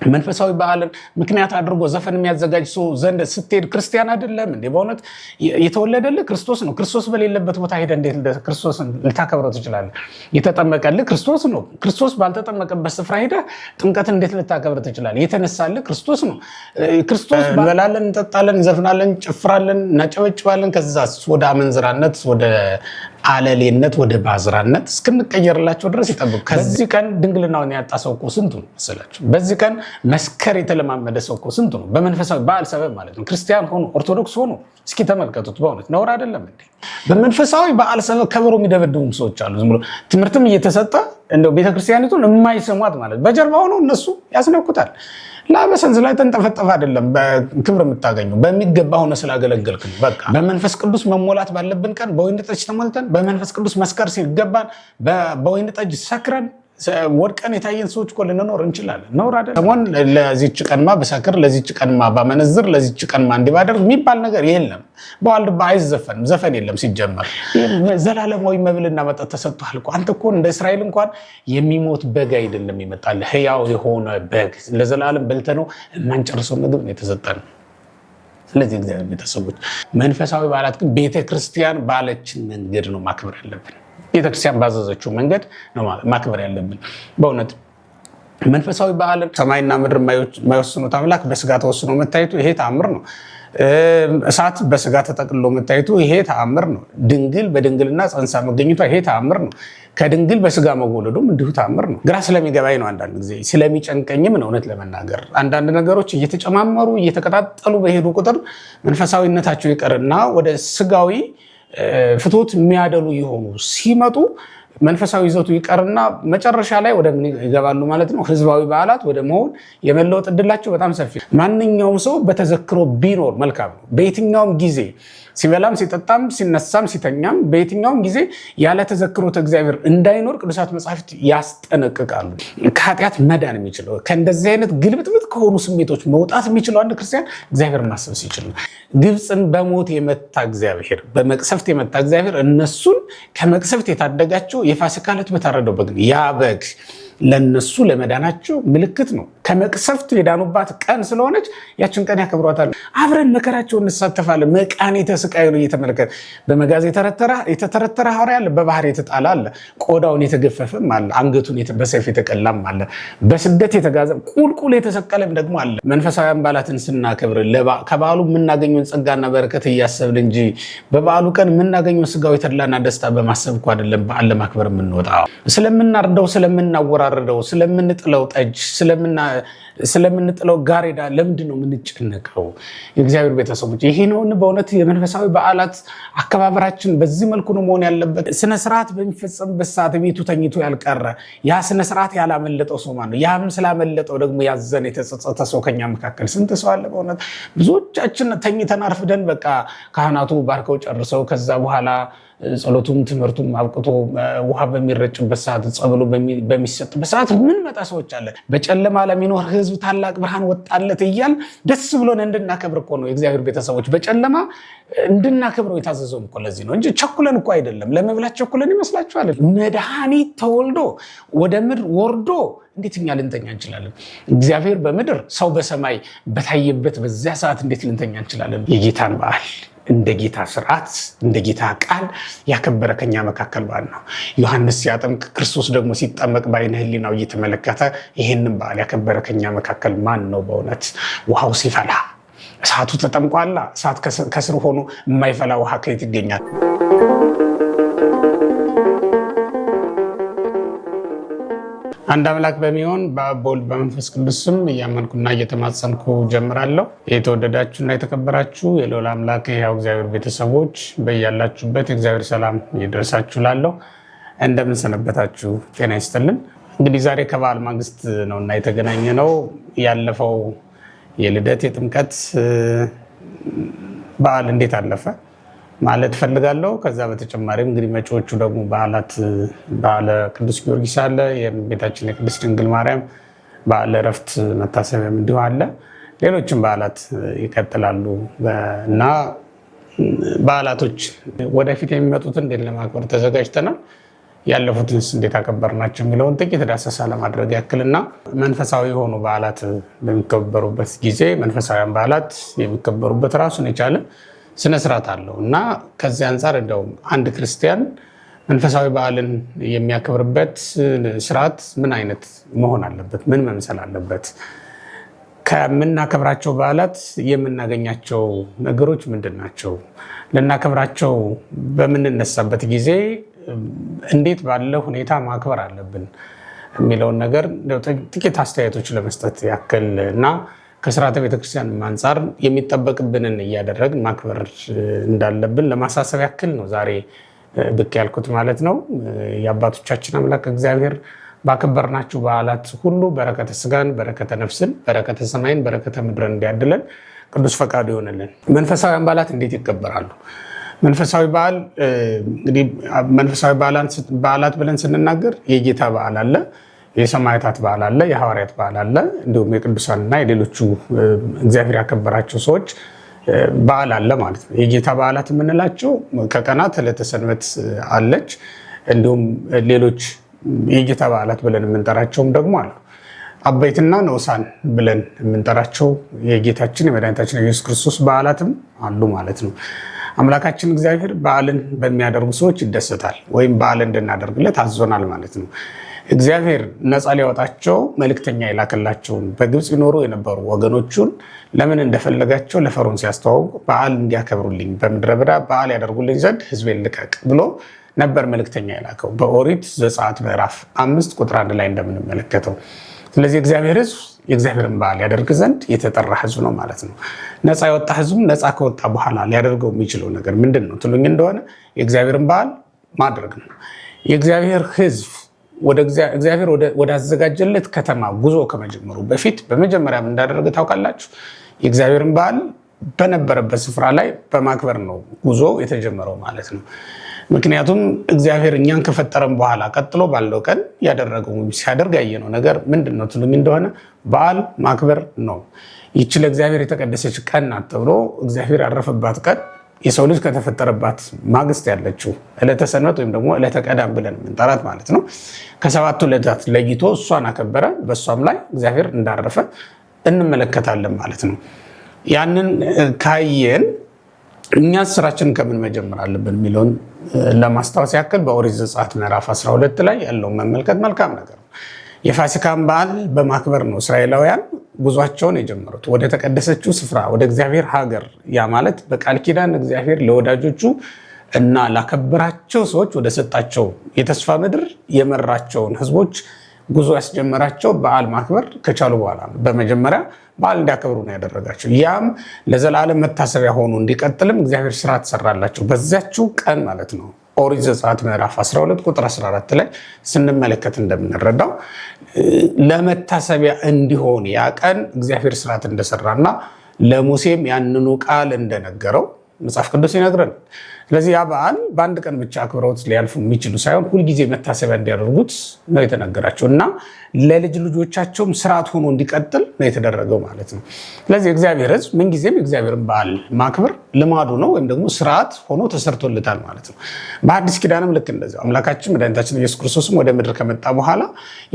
መንፈሳዊ በዓልን ምክንያት አድርጎ ዘፈን የሚያዘጋጅ ሰው ዘንድ ስትሄድ ክርስቲያን አይደለም እንዴ? በእውነት የተወለደልህ ክርስቶስ ነው። ክርስቶስ በሌለበት ቦታ ሄደህ እንዴት ክርስቶስን ልታከብረው ትችላለህ? የተጠመቀልህ ክርስቶስ ነው። ክርስቶስ ባልተጠመቀበት ስፍራ ሄደህ ጥምቀትን እንዴት ልታከብር ትችላለህ? የተነሳልህ ክርስቶስ ነው። ክርስቶስ እንበላለን፣ እንጠጣለን፣ እንዘፍናለን፣ እንጨፍራለን፣ እናጨበጭባለን። ከዛ ወደ አመንዝራነት፣ ወደ አለሌነት፣ ወደ ባዝራነት እስክንቀየርላቸው ድረስ ይጠብቁ። ከዚህ ቀን ድንግልናውን ያጣ ሰው እኮ ስንቱ ነው መሰላችሁ? በዚህ ቀን መስከር የተለማመደ ሰው እኮ ስንቱ ነው? በመንፈሳዊ በዓል ሰበብ ማለት ነው። ክርስቲያን ሆኖ ኦርቶዶክስ ሆኖ እስኪ ተመልከቱት። በእውነት ነውር አይደለም እንዴ? በመንፈሳዊ በዓል ሰበብ ከበሮ የሚደበድቡም ሰዎች አሉ። ዝም ብሎ ትምህርትም እየተሰጠ እንደው ቤተክርስቲያኒቱን የማይሰሟት ማለት በጀርባ ሆኖ እነሱ ያስነኩታል። ላበሰንዝ ላይ ተንጠፈጠፈ አይደለም በክብር የምታገኘው በሚገባ ሆነ ስላገለገልክ ነው። በቃ በመንፈስ ቅዱስ መሞላት ባለብን ቀን በወይን ጠጅ ተሞልተን በመንፈስ ቅዱስ መስከር ሲገባን በወይን ጠጅ ሰክረን ወድቀን የታየን ሰዎች እኮ ልንኖር እንችላለን። ነውር አይደለም? ሰሞን ለዚህች ቀንማ በሰክር፣ ለዚህች ቀንማ ባመነዝር፣ ለዚህች ቀንማ እንዲባደርግ የሚባል ነገር የለም። በዋልድባ አይዘፈንም፣ ዘፈን የለም ሲጀመር። ዘላለማዊ መብልና መጠጥ ተሰጥቷል እኮ። አንተ እኮ እንደ እስራኤል እንኳን የሚሞት በግ አይደለም ይመጣል፣ ህያው የሆነ በግ ለዘላለም በልተነው የማንጨርሰው ምግብ ነው የተሰጠን። ስለዚህ እግዚአብሔር ቤተሰቦች መንፈሳዊ በዓላት ግን ቤተክርስቲያን ባለችን መንገድ ነው ማክበር ያለብን። ቤተክርስቲያን ባዘዘችው መንገድ ነው ማክበር ያለብን። በእውነት መንፈሳዊ በዓልን ሰማይና ምድር የማይወስኑት አምላክ በስጋ ተወስኖ መታየቱ ይሄ ተአምር ነው። እሳት በስጋ ተጠቅልሎ መታየቱ ይሄ ተአምር ነው። ድንግል በድንግልና ጸንሳ መገኘቷ ይሄ ተአምር ነው። ከድንግል በስጋ መወለዱም እንዲሁ ተአምር ነው። ግራ ስለሚገባኝ ነው፣ አንዳንድ ጊዜ ስለሚጨንቀኝም ነው። እውነት ለመናገር አንዳንድ ነገሮች እየተጨማመሩ እየተቀጣጠሉ በሄዱ ቁጥር መንፈሳዊነታቸው ይቀርና ወደ ስጋዊ ፍትወት የሚያደሉ የሆኑ ሲመጡ መንፈሳዊ ይዘቱ ይቀርና መጨረሻ ላይ ወደ ምን ይገባሉ ማለት ነው? ህዝባዊ በዓላት ወደ መሆን የመለወጥ እድላቸው በጣም ሰፊ። ማንኛውም ሰው በተዘክሮ ቢኖር መልካም ነው። በየትኛውም ጊዜ ሲበላም ሲጠጣም ሲነሳም ሲተኛም በየትኛውም ጊዜ ያለ ተዘክሮተ እግዚአብሔር እንዳይኖር ቅዱሳት መጻሕፍት ያስጠነቅቃሉ። ከኃጢአት መዳን የሚችለው ከእንደዚህ አይነት ግልብጥብጥ ከሆኑ ስሜቶች መውጣት የሚችለው አንድ ክርስቲያን እግዚአብሔር ማሰብ ሲችል ነው። ግብፅን በሞት የመታ እግዚአብሔር፣ በመቅሰፍት የመታ እግዚአብሔር እነሱን ከመቅሰፍት የታደጋቸው የፋሲካ ዕለት በታረደው በግ ነው። ያ በግ ለነሱ ለመዳናቸው ምልክት ነው። ከመቅሰፍት የዳኑባት ቀን ስለሆነች ያችን ቀን ያከብሯታል። አብረን መከራቸውን እንሳተፋለን። መቃኔተ ስቃይ ነው እየተመለከተ በመጋዝ የተተረተረ ሐዋርያ አለ፣ በባህር የተጣለ አለ፣ ቆዳውን የተገፈፈም አለ፣ አንገቱን በሰይፍ የተቀላም አለ፣ በስደት የተጋዘ ቁልቁል የተሰቀለም ደግሞ አለ። መንፈሳዊያን በዓላትን ስናከብር ከበዓሉ የምናገኘውን ጸጋና በረከት እያሰብን እንጂ በበዓሉ ቀን የምናገኘው ስጋዊ ተድላና ደስታ በማሰብ እኮ አይደለም በዓል ለማክበር የምንወጣው። ስለምናርደው ስለምናወራረደው ስለምንጥለው ጠጅ ስለምንጥለው ጋሬዳ ለምንድን ነው የምንጨነቀው? የእግዚአብሔር ቤተሰቦች ይሄ ነው በእውነት የመንፈሳዊ በዓላት አከባበራችን በዚህ መልኩ ነው መሆን ያለበት። ስነስርዓት በሚፈጸምበት ሰዓት ቤቱ ተኝቶ ያልቀረ ያ ስነስርዓት ያላመለጠው ሰው ማነው? ያም ስላመለጠው ደግሞ ያዘነ የተጸጸተ ሰው ከኛ መካከል ስንት ሰው አለ? በእውነት ብዙዎቻችን ተኝተን አርፍደን በቃ ካህናቱ ባርከው ጨርሰው ከዛ በኋላ ጸሎቱም ትምህርቱም አብቅቶ ውሃ በሚረጭበት ሰዓት ጸበሉ በሚሰጥበት ሰዓት ምን መጣ ሰዎች አለ። በጨለማ ለሚኖር ሕዝብ ታላቅ ብርሃን ወጣለት እያል ደስ ብሎን እንድናከብር እኮ ነው የእግዚአብሔር ቤተሰቦች። በጨለማ እንድናከብረው የታዘዘው እኮ ለዚህ ነው እንጂ ቸኩለን እኮ አይደለም። ለመብላት ቸኩለን ይመስላችኋል? መድኃኒት ተወልዶ ወደ ምድር ወርዶ እንዴት እኛ ልንተኛ እንችላለን? እግዚአብሔር በምድር ሰው በሰማይ በታየበት በዚያ ሰዓት እንዴት ልንተኛ እንችላለን? የጌታን በዓል እንደ ጌታ ስርዓት እንደ ጌታ ቃል ያከበረ ከኛ መካከል በዓል ነው። ዮሐንስ ሲያጠምቅ ክርስቶስ ደግሞ ሲጠመቅ በዓይነ ሕሊናው እየተመለከተ ይህንን በዓል ያከበረ ከኛ መካከል ማን ነው? በእውነት ውሃው ሲፈላ እሳቱ ተጠምቋላ። እሳት ከስር ሆኖ የማይፈላ ውሃ ከየት ይገኛል? አንድ አምላክ በሚሆን በአብ በወልድ በመንፈስ ቅዱስ ስም እያመንኩና እየተማጸንኩ ጀምራለሁ። የተወደዳችሁና የተከበራችሁ የልዑል አምላክ የሕያው እግዚአብሔር ቤተሰቦች በያላችሁበት የእግዚአብሔር ሰላም ይደርሳችሁ እላለሁ። እንደምን ሰነበታችሁ? ጤና ይስጥልን። እንግዲህ ዛሬ ከበዓል ማግስት ነውና የተገናኘ ነው። ያለፈው የልደት የጥምቀት በዓል እንዴት አለፈ ማለት ፈልጋለሁ። ከዛ በተጨማሪም እንግዲህ መጪዎቹ ደግሞ በዓላት በዓለ ቅዱስ ጊዮርጊስ አለ፣ የቤታችን የቅድስት ድንግል ማርያም በዓለ ዕረፍት መታሰቢያም እንዲሁ አለ። ሌሎችም በዓላት ይቀጥላሉ እና በዓላቶች ወደፊት የሚመጡትን እንዴት ለማክበር ተዘጋጅተናል። ያለፉትንስ እንዴት አከበርናቸው የሚለውን ጥቂት ዳሰሳ ለማድረግ ያክልና መንፈሳዊ የሆኑ በዓላት በሚከበሩበት ጊዜ መንፈሳዊያን በዓላት የሚከበሩበት ራሱን የቻለ ስነስርዓት አለው እና ከዚህ አንጻር እንደውም አንድ ክርስቲያን መንፈሳዊ በዓልን የሚያከብርበት ስርዓት ምን አይነት መሆን አለበት? ምን መምሰል አለበት? ከምናከብራቸው በዓላት የምናገኛቸው ነገሮች ምንድን ናቸው? ልናከብራቸው በምንነሳበት ጊዜ እንዴት ባለ ሁኔታ ማክበር አለብን የሚለውን ነገር ጥቂት አስተያየቶች ለመስጠት ያክል እና ከስርዓተ ቤተክርስቲያን አንጻር የሚጠበቅብንን እያደረግን ማክበር እንዳለብን ለማሳሰብ ያክል ነው ዛሬ ብቅ ያልኩት ማለት ነው። የአባቶቻችን አምላክ እግዚአብሔር ባከበርናቸው በዓላት ሁሉ በረከተ ስጋን፣ በረከተ ነፍስን፣ በረከተ ሰማይን፣ በረከተ ምድርን እንዲያድለን ቅዱስ ፈቃዱ ይሆንልን። መንፈሳዊያን በዓላት እንዴት ይከበራሉ? መንፈሳዊ በዓል እንግዲህ መንፈሳዊ በዓላት ብለን ስንናገር የጌታ በዓል አለ፣ የሰማዕታት በዓል አለ፣ የሐዋርያት በዓል አለ፣ እንዲሁም የቅዱሳንና የሌሎቹ እግዚአብሔር ያከበራቸው ሰዎች በዓል አለ ማለት ነው። የጌታ በዓላት የምንላቸው ከቀናት ዕለተ ሰንበት አለች። እንዲሁም ሌሎች የጌታ በዓላት ብለን የምንጠራቸውም ደግሞ አሉ። አበይትና ንዑሳን ብለን የምንጠራቸው የጌታችን የመድኃኒታችን የኢየሱስ ክርስቶስ በዓላትም አሉ ማለት ነው። አምላካችን እግዚአብሔር በዓልን በሚያደርጉ ሰዎች ይደሰታል፣ ወይም በዓል እንድናደርግለት አዞናል ማለት ነው። እግዚአብሔር ነፃ ሊያወጣቸው መልእክተኛ የላከላቸውን በግብፅ ይኖሩ የነበሩ ወገኖቹን ለምን እንደፈለጋቸው ለፈርዖን ሲያስተዋውቅ በዓል እንዲያከብሩልኝ በምድረ በዳ በዓል ያደርጉልኝ ዘንድ ሕዝቤን ልቀቅ ብሎ ነበር መልእክተኛ የላከው በኦሪት ዘጸአት ምዕራፍ 5 ቁጥር 1 ላይ እንደምንመለከተው። ስለዚህ እግዚአብሔር ሕዝብ የእግዚአብሔርን በዓል ያደርግ ዘንድ የተጠራ ሕዝብ ነው ማለት ነው። ነፃ የወጣ ሕዝብ ነፃ ከወጣ በኋላ ሊያደርገው የሚችለው ነገር ምንድን ነው ትሉኝ እንደሆነ የእግዚአብሔርን በዓል ማድረግ ነው። የእግዚአብሔር ሕዝብ እግዚአብሔር ወዳዘጋጀለት ከተማ ጉዞ ከመጀመሩ በፊት በመጀመሪያ ምን እንዳደረገ ታውቃላችሁ? የእግዚአብሔርን በዓል በነበረበት ስፍራ ላይ በማክበር ነው ጉዞ የተጀመረው ማለት ነው። ምክንያቱም እግዚአብሔር እኛን ከፈጠረን በኋላ ቀጥሎ ባለው ቀን ያደረገው ሲያደርግ ያየነው ነገር ምንድን ነው ትሉኝ እንደሆነ በዓል ማክበር ነው። ይህች ለእግዚአብሔር የተቀደሰች ቀን ናት ተብሎ እግዚአብሔር ያረፈባት ቀን የሰው ልጅ ከተፈጠረባት ማግስት ያለችው ዕለተ ሰንበት ወይም ደግሞ ዕለተ ቀዳም ብለን የምንጠራት ማለት ነው። ከሰባቱ ዕለታት ለይቶ እሷን አከበረ። በእሷም ላይ እግዚአብሔር እንዳረፈ እንመለከታለን ማለት ነው። ያንን ካየን እኛ ስራችንን ከምን መጀመር አለብን የሚለውን ለማስታወስ ያክል በኦሪት ዘጸአት ምዕራፍ 12 ላይ ያለውን መመልከት መልካም ነገር ነው። የፋሲካን በዓል በማክበር ነው እስራኤላውያን ጉዟቸውን የጀመሩት ወደ ተቀደሰችው ስፍራ ወደ እግዚአብሔር ሀገር። ያ ማለት በቃል ኪዳን እግዚአብሔር ለወዳጆቹ እና ላከበራቸው ሰዎች ወደ ሰጣቸው የተስፋ ምድር የመራቸውን ህዝቦች ጉዞ ያስጀመራቸው በዓል ማክበር ከቻሉ በኋላ ነው። በመጀመሪያ በዓል እንዲያከብሩ ነው ያደረጋቸው። ያም ለዘላለም መታሰቢያ ሆኖ እንዲቀጥልም እግዚአብሔር ስራ ተሰራላቸው በዚያችው ቀን ማለት ነው። ኦሪት ዘጸአት ምዕራፍ 12 ቁጥር 14 ላይ ስንመለከት እንደምንረዳው ለመታሰቢያ እንዲሆን ያ ቀን እግዚአብሔር ስርዓት እንደሰራና ለሙሴም ያንኑ ቃል እንደነገረው መጽሐፍ ቅዱስ ይነግረን። ስለዚህ ያ በዓል በአንድ ቀን ብቻ አክብረውት ሊያልፉ የሚችሉ ሳይሆን ሁልጊዜ መታሰቢያ እንዲያደርጉት ነው የተነገራቸው እና ለልጅ ልጆቻቸውም ስርዓት ሆኖ እንዲቀጥል ነው የተደረገው ማለት ነው። ስለዚህ እግዚአብሔር ሕዝብ ምንጊዜም የእግዚአብሔርን በዓል ማክበር ልማዱ ነው ወይም ደግሞ ስርዓት ሆኖ ተሰርቶለታል ማለት ነው። በአዲስ ኪዳንም ልክ እንደዚያው አምላካችን መድኃኒታችን ኢየሱስ ክርስቶስም ወደ ምድር ከመጣ በኋላ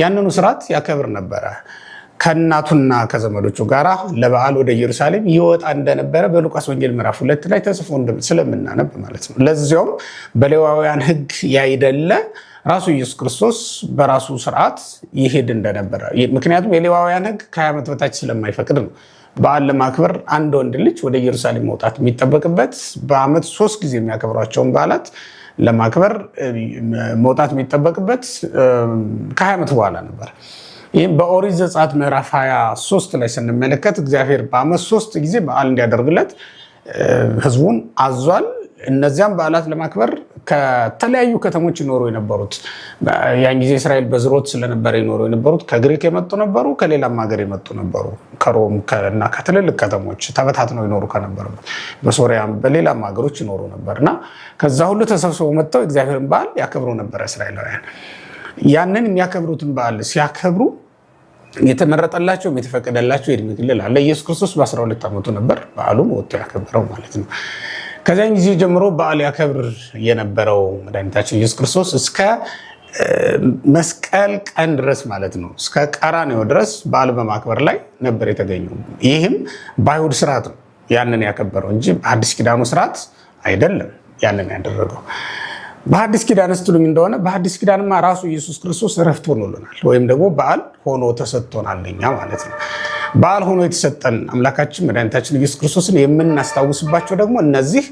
ያንኑ ስርዓት ያከብር ነበረ። ከእናቱና ከዘመዶቹ ጋር ለበዓል ወደ ኢየሩሳሌም ይወጣ እንደነበረ በሉቃስ ወንጌል ምዕራፍ 2 ላይ ተጽፎ ስለምናነብ ማለት ነው። ለዚያውም በሌዋውያን ሕግ ያይደለ ራሱ ኢየሱስ ክርስቶስ በራሱ ስርዓት ይሄድ እንደነበረ። ምክንያቱም የሌዋውያን ሕግ ከ20 ዓመት በታች ስለማይፈቅድ ነው። በዓል ለማክበር አንድ ወንድ ልጅ ወደ ኢየሩሳሌም መውጣት የሚጠበቅበት በዓመት 3 ጊዜ የሚያከብሯቸውን በዓላት ለማክበር መውጣት የሚጠበቅበት ከ20 ዓመት በኋላ ነበር። ይህም በኦሪት ዘጸአት ምዕራፍ 23 ላይ ስንመለከት እግዚአብሔር በዓመት 3 ጊዜ በዓል እንዲያደርግለት ህዝቡን አዟል። እነዚያም በዓላት ለማክበር ከተለያዩ ከተሞች ይኖሩ የነበሩት ያን ጊዜ እስራኤል በዝሮት ስለነበረ ይኖሩ የነበሩት ከግሪክ የመጡ ነበሩ፣ ከሌላም ሀገር የመጡ ነበሩ። ከሮም እና ከትልልቅ ከተሞች ተበታትነው ይኖሩ ከነበሩበት በሶሪያም በሌላም ሀገሮች ይኖሩ ነበር እና ከዛ ሁሉ ተሰብስበው መጥተው እግዚአብሔርን በዓል ያከብሩ ነበር እስራኤላውያን። ያንን የሚያከብሩትን በዓል ሲያከብሩ የተመረጠላቸውም የተፈቀደላቸው የዕድሜ ክልል አለ። ኢየሱስ ክርስቶስ በ12 ዓመቱ ነበር በዓሉን ወጥቶ ያከበረው ማለት ነው። ከዚያን ጊዜ ጀምሮ በዓል ያከብር የነበረው መድኃኒታችን ኢየሱስ ክርስቶስ እስከ መስቀል ቀን ድረስ ማለት ነው እስከ ቀራንዮ ድረስ በዓል በማክበር ላይ ነበር የተገኘው። ይህም በአይሁድ ስርዓት ነው ያንን ያከበረው እንጂ በአዲስ ኪዳኑ ስርዓት አይደለም ያንን ያደረገው። በአዲስ ኪዳን ስትሉኝ እንደሆነ በአዲስ ኪዳንማ ራሱ ኢየሱስ ክርስቶስ እረፍት ሆኖልናል፣ ወይም ደግሞ በዓል ሆኖ ተሰጥቶናል እኛ ማለት ነው። በዓል ሆኖ የተሰጠን አምላካችን መድኃኒታችን ኢየሱስ ክርስቶስን የምናስታውስባቸው ደግሞ እነዚህ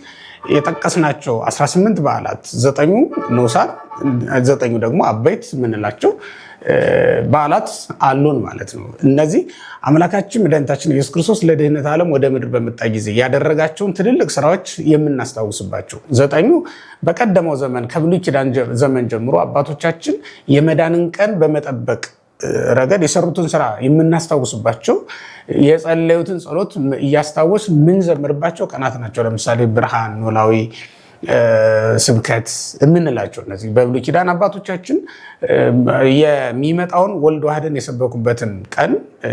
የጠቀስናቸው 18 በዓላት፣ 9ኙ ንዑሳን፣ 9ኙ ደግሞ አበይት የምንላቸው በዓላት አሉን ማለት ነው። እነዚህ አምላካችን መድኃኒታችን ኢየሱስ ክርስቶስ ለድህነት ዓለም ወደ ምድር በመጣ ጊዜ ያደረጋቸውን ትልልቅ ስራዎች የምናስታውስባቸው፣ 9ኙ በቀደመው ዘመን ከብሉይ ኪዳን ዘመን ጀምሮ አባቶቻችን የመዳንን ቀን በመጠበቅ ረገድ የሰሩትን ስራ የምናስታውስባቸው፣ የጸለዩትን ጸሎት እያስታወስ ምንዘምርባቸው ቀናት ናቸው። ለምሳሌ ብርሃን፣ ኖላዊ፣ ስብከት የምንላቸው እነዚህ በብሉይ ኪዳን አባቶቻችን የሚመጣውን ወልድ ዋህድን የሰበኩበትን ቀን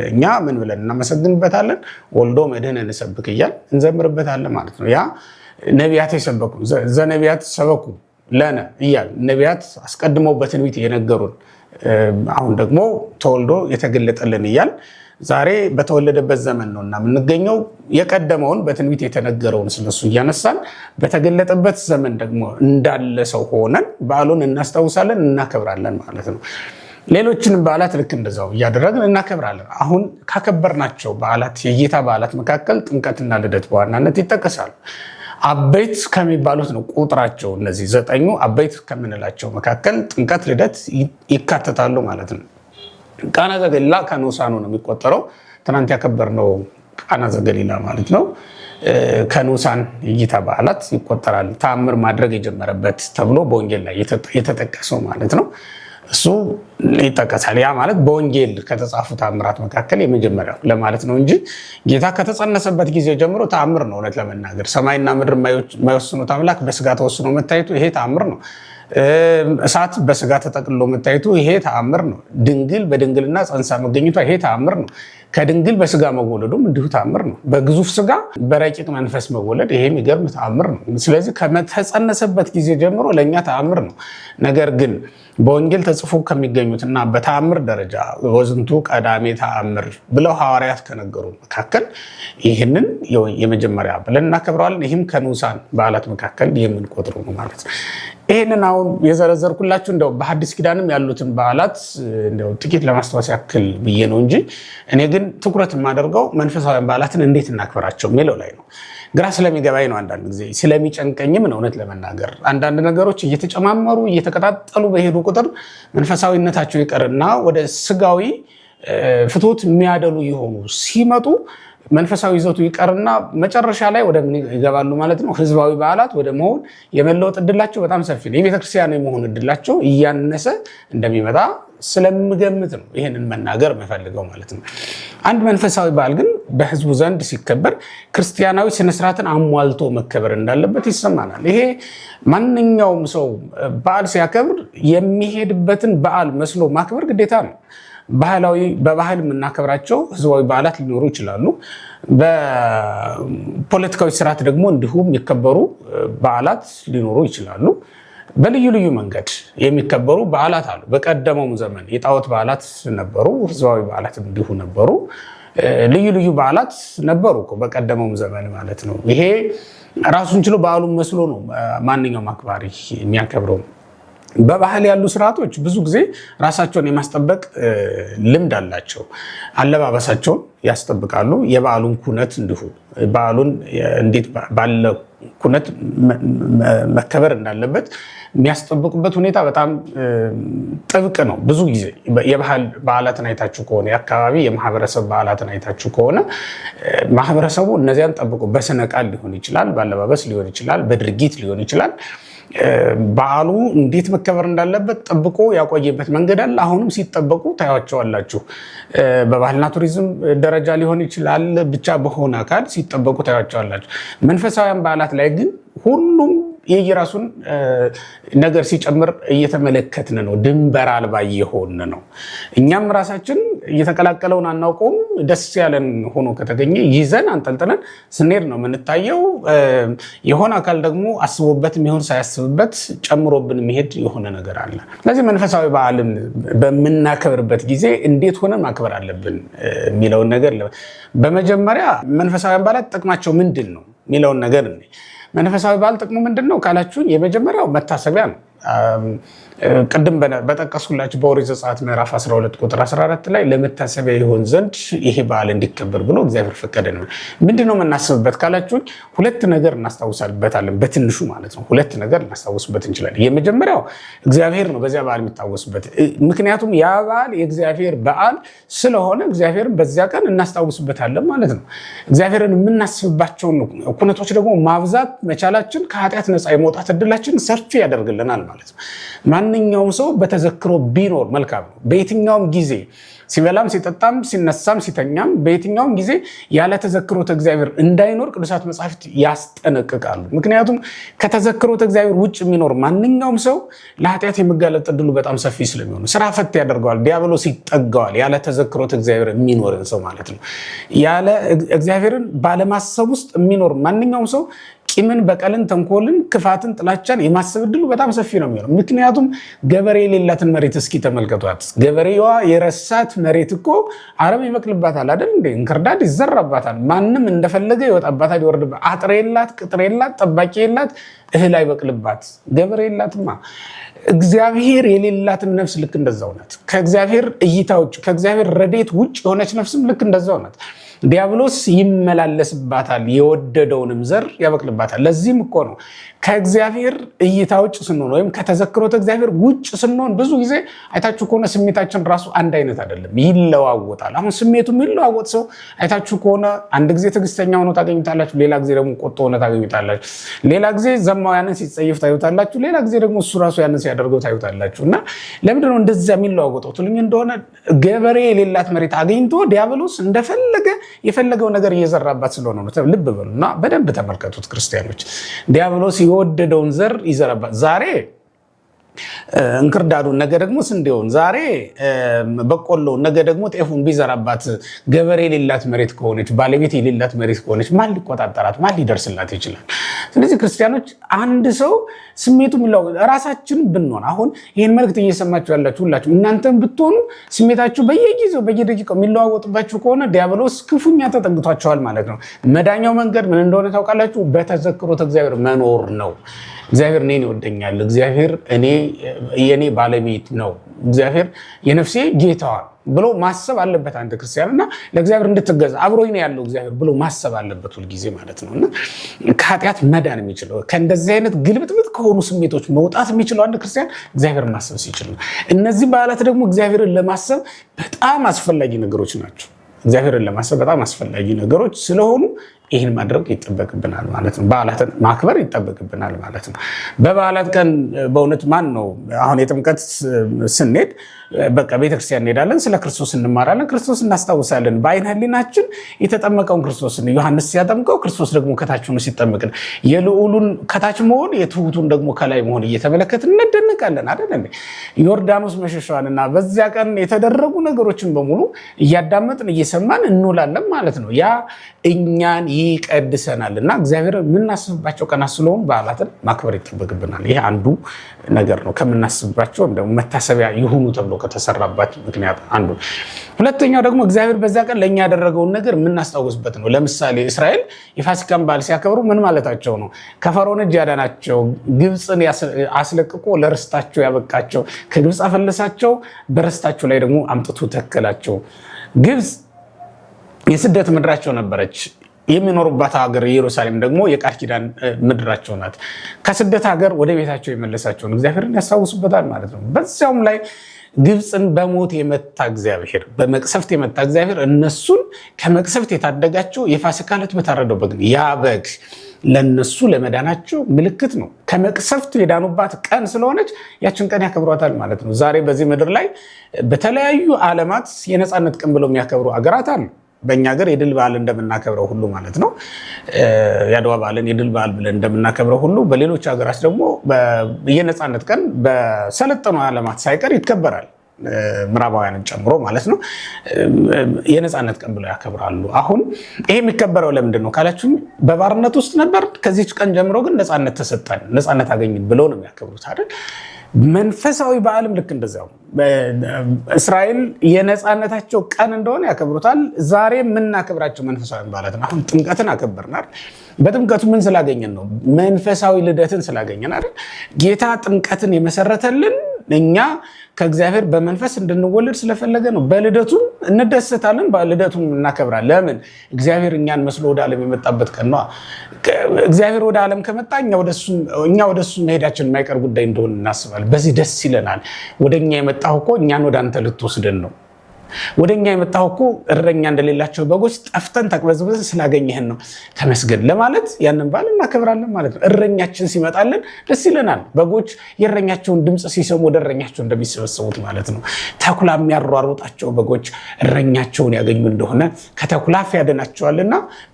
እኛ ምን ብለን እናመሰግንበታለን? ወልዶ መድህን እንሰብክ እያል እንዘምርበታለን ማለት ነው። ያ ነቢያት የሰበኩ ዘነቢያት ሰበኩ ለነ እያል ነቢያት አስቀድመው በትንቢት የነገሩን አሁን ደግሞ ተወልዶ የተገለጠልን እያል ዛሬ በተወለደበት ዘመን ነው እና የምንገኘው። የቀደመውን በትንቢት የተነገረውን ስለሱ እያነሳን በተገለጠበት ዘመን ደግሞ እንዳለ ሰው ሆነን በዓሉን እናስታውሳለን፣ እናከብራለን ማለት ነው። ሌሎችንም በዓላት ልክ እንደዛው እያደረግን እናከብራለን። አሁን ካከበርናቸው በዓላት የጌታ በዓላት መካከል ጥምቀትና ልደት በዋናነት ይጠቀሳሉ። አበይት ከሚባሉት ነው ቁጥራቸው። እነዚህ 9ኙ አበይት ከምንላቸው መካከል ጥምቀት፣ ልደት ይካተታሉ ማለት ነው። ቃና ዘገሊላ ከንዑሳኑ ነው የሚቆጠረው። ትናንት ያከበርነው ቃና ዘገሊላ ማለት ነው ከንዑሳን የጌታ በዓላት ይቆጠራል። ተአምር ማድረግ የጀመረበት ተብሎ በወንጌል ላይ የተጠቀሰው ማለት ነው። እሱ ይጠቀሳል። ያ ማለት በወንጌል ከተጻፉ ተአምራት መካከል የመጀመሪያው ለማለት ነው እንጂ ጌታ ከተጸነሰበት ጊዜ ጀምሮ ተአምር ነው። እውነት ለመናገር ሰማይና ምድር የማይወስኑት አምላክ በስጋ ተወስኖ መታየቱ ይሄ ተአምር ነው። እሳት በስጋ ተጠቅልሎ መታየቱ ይሄ ተአምር ነው። ድንግል በድንግልና ጸንሳ መገኘቷ ይሄ ተአምር ነው። ከድንግል በስጋ መወለዱም እንዲሁ ተአምር ነው። በግዙፍ ስጋ በረቂቅ መንፈስ መወለድ ይሄ የሚገርም ተአምር ነው። ስለዚህ ከተጸነሰበት ጊዜ ጀምሮ ለእኛ ተአምር ነው። ነገር ግን በወንጌል ተጽፎ ከሚገኙትና በተአምር ደረጃ ወዝንቱ ቀዳሜ ተአምር ብለው ሐዋርያት ከነገሩ መካከል ይህንን የመጀመሪያ ብለን እናከብረዋለን። ይህም ከንዑሳን በዓላት መካከል የምንቆጥረው ነው ማለት ነው። ይህንን አሁን የዘረዘርኩላችሁ እንደው በሐዲስ ኪዳንም ያሉትን በዓላት እንደው ጥቂት ለማስታወስ ያክል ብዬ ነው እንጂ እኔ ግን ትኩረት የማደርገው መንፈሳዊያን በዓላትን እንዴት እናክበራቸው የሚለው ላይ ነው። ግራ ስለሚገባኝ ነው። አንዳንድ ጊዜ ስለሚጨንቀኝም ነው። እውነት ለመናገር አንዳንድ ነገሮች እየተጨማመሩ እየተቀጣጠሉ በሄዱ ቁጥር መንፈሳዊነታቸው ይቀርና ወደ ስጋዊ ፍትወት የሚያደሉ የሆኑ ሲመጡ መንፈሳዊ ይዘቱ ይቀርና መጨረሻ ላይ ወደ ምን ይገባሉ ማለት ነው? ህዝባዊ በዓላት ወደ መሆን የመለወጥ እድላቸው በጣም ሰፊ ነው። የቤተክርስቲያን የመሆን እድላቸው እያነሰ እንደሚመጣ ስለምገምት ነው ይህንን መናገር የምፈልገው ማለት ነው። አንድ መንፈሳዊ በዓል ግን በህዝቡ ዘንድ ሲከበር ክርስቲያናዊ ስነስርዓትን አሟልቶ መከበር እንዳለበት ይሰማናል። ይሄ ማንኛውም ሰው በዓል ሲያከብር የሚሄድበትን በዓል መስሎ ማክበር ግዴታ ነው። በባህል የምናከብራቸው ህዝባዊ በዓላት ሊኖሩ ይችላሉ። በፖለቲካዊ ስርዓት ደግሞ እንዲሁም የሚከበሩ በዓላት ሊኖሩ ይችላሉ። በልዩ ልዩ መንገድ የሚከበሩ በዓላት አሉ። በቀደመው ዘመን የጣዖት በዓላት ነበሩ፣ ህዝባዊ በዓላት እንዲሁ ነበሩ። ልዩ ልዩ በዓላት ነበሩ በቀደመው ዘመን ማለት ነው። ይሄ ራሱን ችሎ በዓሉን መስሎ ነው ማንኛውም አክባሪ የሚያከብረው። በባህል ያሉ ስርዓቶች ብዙ ጊዜ ራሳቸውን የማስጠበቅ ልምድ አላቸው። አለባበሳቸውን ያስጠብቃሉ። የበዓሉን ኩነት እንዲሁ በዓሉን እንዴት ባለ ኩነት መከበር እንዳለበት የሚያስጠብቁበት ሁኔታ በጣም ጥብቅ ነው። ብዙ ጊዜ የባህል በዓላትን አይታችሁ ከሆነ የአካባቢ የማህበረሰብ በዓላትን አይታችሁ ከሆነ ማህበረሰቡ እነዚያን ጠብቆ በስነ ቃል ሊሆን ይችላል፣ በአለባበስ ሊሆን ይችላል፣ በድርጊት ሊሆን ይችላል በዓሉ እንዴት መከበር እንዳለበት ጠብቆ ያቆየበት መንገድ አለ። አሁንም ሲጠበቁ ታያቸዋላችሁ። በባህልና ቱሪዝም ደረጃ ሊሆን ይችላል፣ ብቻ በሆነ አካል ሲጠበቁ ታያቸዋላችሁ። መንፈሳዊያን በዓላት ላይ ግን ሁሉም የየራሱን ነገር ሲጨምር እየተመለከትን ነው። ድንበር አልባ እየሆን ነው። እኛም ራሳችን እየተቀላቀለውን አናውቀውም። ደስ ያለን ሆኖ ከተገኘ ይዘን አንጠልጥለን ስንሄድ ነው የምንታየው። የሆነ አካል ደግሞ አስቦበት የሚሆን ሳያስብበት ጨምሮብን የሚሄድ የሆነ ነገር አለ። ስለዚህ መንፈሳዊ በዓልን በምናከብርበት ጊዜ እንዴት ሆነን ማክበር አለብን የሚለውን ነገር በመጀመሪያ መንፈሳዊ በዓላት ጥቅማቸው ምንድን ነው የሚለውን ነገር መንፈሳዊ በዓል ጥቅሙ ምንድን ነው ካላችሁን፣ የመጀመሪያው መታሰቢያ ነው። ቅድም በጠቀስኩላችሁ በኦሪት ዘጸአት ምዕራፍ 12 ቁጥር 14 ላይ ለመታሰቢያ ይሆን ዘንድ ይሄ በዓል እንዲከበር ብሎ እግዚአብሔር ፈቀደ ነው። ምንድነው የምናስብበት ካላችሁን፣ ሁለት ነገር እናስታውሳበታለን። በትንሹ ማለት ነው ሁለት ነገር እናስታውስበት እንችላለን። የመጀመሪያው እግዚአብሔር ነው በዚያ በዓል የሚታወስበት። ምክንያቱም ያ በዓል የእግዚአብሔር በዓል ስለሆነ እግዚአብሔርን በዚያ ቀን እናስታውስበታለን ማለት ነው። እግዚአብሔርን የምናስብባቸውን ኩነቶች ደግሞ ማብዛት መቻላችን ከኃጢአት ነፃ የመውጣት እድላችን ሰፊ ያደርግልናል ማለት ነው። ማንኛውም ሰው በተዘክሮ ቢኖር መልካም ነው። በየትኛውም ጊዜ ሲበላም ሲጠጣም ሲነሳም ሲተኛም በየትኛውም ጊዜ ያለ ተዘክሮተ እግዚአብሔር እንዳይኖር ቅዱሳት መጻሕፍት ያስጠነቅቃሉ። ምክንያቱም ከተዘክሮተ እግዚአብሔር ውጭ የሚኖር ማንኛውም ሰው ለኃጢአት የመጋለጥ እድሉ በጣም ሰፊ ስለሚሆኑ ስራ ፈት ያደርገዋል፣ ዲያብሎስ ይጠጋዋል። ያለ ተዘክሮተ እግዚአብሔር የሚኖርን ሰው ማለት ነው። ያለ እግዚአብሔርን ባለማሰብ ውስጥ የሚኖር ማንኛውም ሰው ቂምን፣ በቀልን፣ ተንኮልን፣ ክፋትን፣ ጥላቻን የማሰብ እድሉ በጣም ሰፊ ነው የሚሆነው። ምክንያቱም ገበሬ የሌላትን መሬት እስኪ ተመልከቷት። ገበሬዋ የረሳት መሬት እኮ አረም ይበቅልባታል አይደል እንዴ? እንክርዳድ ይዘራባታል። ማንም እንደፈለገ ይወጣባታል፣ ይወርድባት። አጥር የላት፣ ቅጥር የላት፣ ጠባቂ የላት፣ እህል አይበቅልባት። ገበሬ የላትማ። እግዚአብሔር የሌላትን ነፍስ ልክ እንደዛው ናት። ከእግዚአብሔር እይታ ውጭ ከእግዚአብሔር ረድኤት ውጭ የሆነች ነፍስም ልክ እንደዛው ናት። ዲያብሎስ ይመላለስባታል፣ የወደደውንም ዘር ያበቅልባታል። ለዚህም እኮ ነው ከእግዚአብሔር እይታ ውጭ ስንሆን ወይም ከተዘክሮተ እግዚአብሔር ውጭ ስንሆን ብዙ ጊዜ አይታችሁ ከሆነ ስሜታችን ራሱ አንድ አይነት አይደለም፣ ይለዋወጣል። አሁን ስሜቱ የሚለዋወጥ ሰው አይታችሁ ከሆነ አንድ ጊዜ ትዕግስተኛ ሆኖ ታገኙታላችሁ፣ ሌላ ጊዜ ደግሞ ቆጦ ሆነ ታገኙታላችሁ፣ ሌላ ጊዜ ዘማውያንን ሲጸየፍ ታዩታላችሁ፣ ሌላ ጊዜ ደግሞ እሱ ራሱ ያንን ሲያደርገው ታዩታላችሁ። እና ለምንድን ነው እንደዚያ የሚለዋወጠው ትሉኝ እንደሆነ ገበሬ የሌላት መሬት አገኝቶ ዲያብሎስ እንደፈለገ የፈለገው ነገር እየዘራባት ስለሆነ ነው። ልብ በሉና በደንብ ተመልከቱት ክርስቲያኖች። ዲያብሎስ የወደደውን ዘር ይዘራባት። ዛሬ እንክርዳዱን ነገ ደግሞ ስንዴውን፣ ዛሬ በቆሎውን ነገ ደግሞ ጤፉን ቢዘራባት ገበሬ የሌላት መሬት ከሆነች፣ ባለቤት የሌላት መሬት ከሆነች ማን ሊቆጣጠራት ማን ሊደርስላት ይችላል? ስለዚህ ክርስቲያኖች አንድ ሰው ስሜቱ ራሳችን ብንሆን፣ አሁን ይህን መልእክት እየሰማችሁ ያላችሁ ሁላችሁ እናንተም ብትሆኑ ስሜታችሁ በየጊዜው በየደቂቃው የሚለዋወጥባችሁ ከሆነ ዲያብሎስ ክፉኛ ተጠግቷቸዋል ማለት ነው። መዳኛው መንገድ ምን እንደሆነ ታውቃላችሁ? በተዘክሮተ እግዚአብሔር መኖር ነው። እግዚአብሔር እኔን ይወደኛል፣ እግዚአብሔር የኔ ባለቤት ነው፣ እግዚአብሔር የነፍሴ ጌታዋ ብሎ ማሰብ አለበት አንድ ክርስቲያን። እና ለእግዚአብሔር እንድትገዛ አብሮኝ ነው ያለው እግዚአብሔር ብሎ ማሰብ አለበት ሁልጊዜ ማለት ነው። እና ከኃጢአት መዳን የሚችለው ከእንደዚህ አይነት ግልብጥብጥ ከሆኑ ስሜቶች መውጣት የሚችለው አንድ ክርስቲያን እግዚአብሔርን ማሰብ ሲችል ነው። እነዚህ በዓላት ደግሞ እግዚአብሔርን ለማሰብ በጣም አስፈላጊ ነገሮች ናቸው። እግዚአብሔርን ለማሰብ በጣም አስፈላጊ ነገሮች ስለሆኑ ይህን ማድረግ ይጠበቅብናል ማለት ነው። በዓላትን ማክበር ይጠበቅብናል ማለት ነው። በበዓላት ቀን በእውነት ማን ነው አሁን የጥምቀት ስንሄድ በቃ ቤተክርስቲያን እንሄዳለን፣ ስለ ክርስቶስ እንማራለን፣ ክርስቶስ እናስታውሳለን። በአይነ ህሊናችን የተጠመቀውን ክርስቶስን ዮሐንስ ሲያጠምቀው ክርስቶስ ደግሞ ከታች ሆኖ ሲጠመቅን የልዑሉን ከታች መሆን የትሑቱን ደግሞ ከላይ መሆን እየተመለከትን እንደነቃለን አይደል እንዴ? ዮርዳኖስ መሸሻዋንና በዚያ ቀን የተደረጉ ነገሮችን በሙሉ እያዳመጥን እየሰማን እንውላለን ማለት ነው። ያ እኛን ይቀድሰናል እና እግዚአብሔር የምናስብባቸው ቀናት ስለሆኑ በዓላትን ማክበር ይጠበቅብናል። ይህ አንዱ ነገር ነው ከምናስብባቸው ደግሞ መታሰቢያ ይሁኑ ተብሎ ከተሰራባቸው ምክንያት አንዱ። ሁለተኛው ደግሞ እግዚአብሔር በዛ ቀን ለእኛ ያደረገውን ነገር የምናስታውስበት ነው። ለምሳሌ እስራኤል የፋሲካን በዓል ሲያከብሩ ምን ማለታቸው ነው? ከፈርዖን እጅ ያዳናቸው፣ ግብፅን አስለቅቆ ለርስታቸው ያበቃቸው፣ ከግብፅ አፈለሳቸው፣ በርስታቸው ላይ ደግሞ አምጥቶ ተከላቸው። ግብፅ የስደት ምድራቸው ነበረች። የሚኖሩባት ሀገር ኢየሩሳሌም ደግሞ የቃል ኪዳን ምድራቸው ናት። ከስደት ሀገር ወደ ቤታቸው የመለሳቸውን እግዚአብሔርን ያስታውሱበታል ማለት ነው። በዚያውም ላይ ግብፅን በሞት የመታ እግዚአብሔር፣ በመቅሰፍት የመታ እግዚአብሔር እነሱን ከመቅሰፍት የታደጋቸው የፋሲካ ዕለት በታረደው በግ፣ ያ በግ ለነሱ ለመዳናቸው ምልክት ነው። ከመቅሰፍት የዳኑባት ቀን ስለሆነች ያችን ቀን ያከብሯታል ማለት ነው። ዛሬ በዚህ ምድር ላይ በተለያዩ ዓለማት የነፃነት ቀን ብለው የሚያከብሩ አገራት አሉ። በእኛ ሀገር የድል በዓል እንደምናከብረው ሁሉ ማለት ነው የአድዋ በዓልን የድል በዓል ብለን እንደምናከብረው ሁሉ በሌሎች ሀገራት ደግሞ የነፃነት ቀን በሰለጠኑ ዓለማት ሳይቀር ይከበራል። ምዕራባውያንን ጨምሮ ማለት ነው የነፃነት ቀን ብለው ያከብራሉ። አሁን ይሄ የሚከበረው ለምንድን ነው ካላችሁ በባርነት ውስጥ ነበር። ከዚች ቀን ጀምሮ ግን ነፃነት ተሰጠን፣ ነፃነት አገኘን ብለው ነው የሚያከብሩት አይደል? መንፈሳዊ በዓልም ልክ እንደዛው እስራኤል የነፃነታቸው ቀን እንደሆነ ያከብሩታል። ዛሬ የምናከብራቸው መንፈሳዊ በዓላት ነው። አሁን ጥምቀትን አከበርናል። በጥምቀቱ ምን ስላገኘን ነው? መንፈሳዊ ልደትን ስላገኘን አይደል? ጌታ ጥምቀትን የመሰረተልን እኛ ከእግዚአብሔር በመንፈስ እንድንወለድ ስለፈለገ ነው። በልደቱም እንደሰታለን፣ በልደቱም እናከብራለን። ለምን? እግዚአብሔር እኛን መስሎ ወደ ዓለም የመጣበት ቀን ነው። እግዚአብሔር ወደ ዓለም ከመጣ እኛ ወደሱ መሄዳችን የማይቀር ጉዳይ እንደሆነ እናስባለን። በዚህ ደስ ይለናል። ወደኛ የመጣው እኮ እኛን ወደ አንተ ልትወስደን ነው። ወደኛ የመጣው እኮ እረኛ እንደሌላቸው በጎች ጠፍተን ተቅበዝበዝን ስላገኘህን ነው፣ ተመስገን ለማለት ያንን በዓል እናከብራለን ማለት ነው። እረኛችን ሲመጣልን ደስ ይለናል። በጎች የእረኛቸውን ድምፅ ሲሰሙ ወደ እረኛቸው እንደሚሰበሰቡት ማለት ነው። ተኩላ የሚያሯሩጣቸው በጎች እረኛቸውን ያገኙ እንደሆነ ከተኩላ አፍ ያድናቸዋልና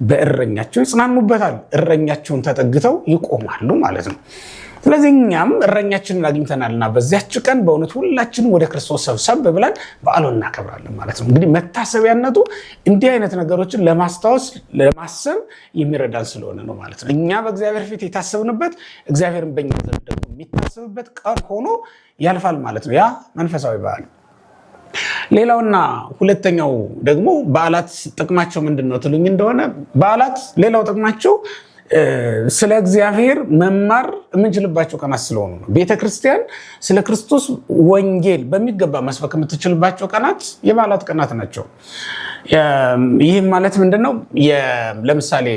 በእረኛቸው ይጽናኑበታል። እረኛቸውን ተጠግተው ይቆማሉ ማለት ነው። ስለዚህ እኛም እረኛችንን አግኝተናልና በዚያች ቀን በእውነት ሁላችንም ወደ ክርስቶስ ሰብሰብ ብለን በዓሉን እናከብራለን ማለት ነው። እንግዲህ መታሰቢያነቱ እንዲህ አይነት ነገሮችን ለማስታወስ ለማሰብ የሚረዳን ስለሆነ ነው ማለት ነው። እኛ በእግዚአብሔር ፊት የታሰብንበት እግዚአብሔርን በእኛ ዘንድ ደግሞ የሚታሰብበት ቀን ሆኖ ያልፋል ማለት ነው። ያ መንፈሳዊ በዓል። ሌላውና ሁለተኛው ደግሞ በዓላት ጥቅማቸው ምንድን ነው ትሉኝ እንደሆነ በዓላት ሌላው ጥቅማቸው ስለ እግዚአብሔር መማር የምንችልባቸው ቀናት ስለሆኑ ነው። ቤተክርስቲያን ስለ ክርስቶስ ወንጌል በሚገባ መስበክ የምትችልባቸው ቀናት የበዓላት ቀናት ናቸው። ይህም ማለት ምንድነው? ለምሳሌ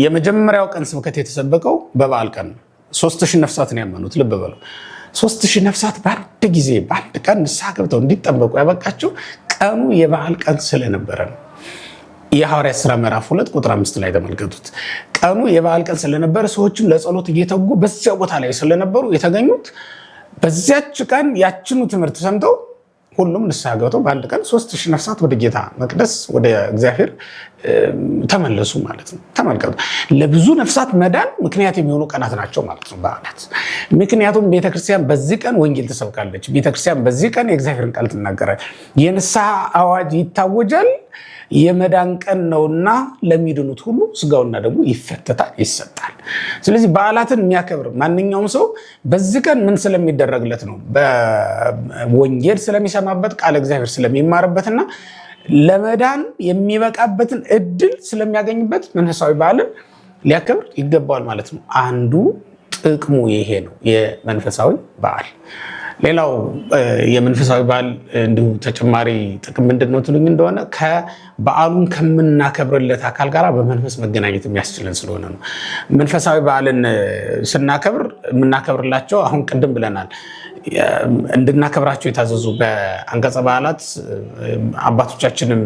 የመጀመሪያው ቀን ስብከት የተሰበከው በበዓል ቀን 3000 ነፍሳትን ያመኑት ልብ በሉ። 3000 ነፍሳት በአንድ ጊዜ በአንድ ቀን ንስሐ ገብተው እንዲጠመቁ ያበቃቸው ቀኑ የበዓል ቀን ስለነበረ ነው። የሐዋርያት ሥራ ምዕራፍ 2 ቁጥር 5 ላይ ተመልከቱት። ቀኑ የበዓል ቀን ስለነበረ ሰዎችም ለጸሎት እየተጉ በዚያ ቦታ ላይ ስለነበሩ የተገኙት በዚያች ቀን ያችኑ ትምህርት ሰምተው ሁሉም ንስሐ ገብተው በአንድ ቀን 3000 ነፍሳት ወደ ጌታ መቅደስ ወደ እግዚአብሔር ተመለሱ ማለት ነው። ተመልከቱ፣ ለብዙ ነፍሳት መዳን ምክንያት የሚሆኑ ቀናት ናቸው ማለት ነው በዓላት። ምክንያቱም ቤተክርስቲያን በዚህ ቀን ወንጌል ትሰብካለች። ቤተክርስቲያን በዚህ ቀን የእግዚአብሔርን ቃል ትናገራለች። የንስሐ አዋጅ ይታወጃል። የመዳን ቀን ነውና ለሚድኑት ሁሉ ስጋውና ደግሞ ይፈተታል፣ ይሰጣል። ስለዚህ በዓላትን የሚያከብር ማንኛውም ሰው በዚህ ቀን ምን ስለሚደረግለት ነው? በወንጌል ስለሚሰማበት፣ ቃል እግዚአብሔር ስለሚማርበትና ለመዳን የሚበቃበትን እድል ስለሚያገኝበት መንፈሳዊ በዓልን ሊያከብር ይገባዋል ማለት ነው። አንዱ ጥቅሙ ይሄ ነው የመንፈሳዊ በዓል። ሌላው የመንፈሳዊ በዓል እንዲሁ ተጨማሪ ጥቅም ምንድነው ትሉኝ እንደሆነ በዓሉን ከምናከብርለት አካል ጋር በመንፈስ መገናኘት የሚያስችለን ስለሆነ ነው። መንፈሳዊ በዓልን ስናከብር የምናከብርላቸው አሁን ቅድም ብለናል እንድናከብራቸው የታዘዙ በአንቀጸ በዓላት አባቶቻችንም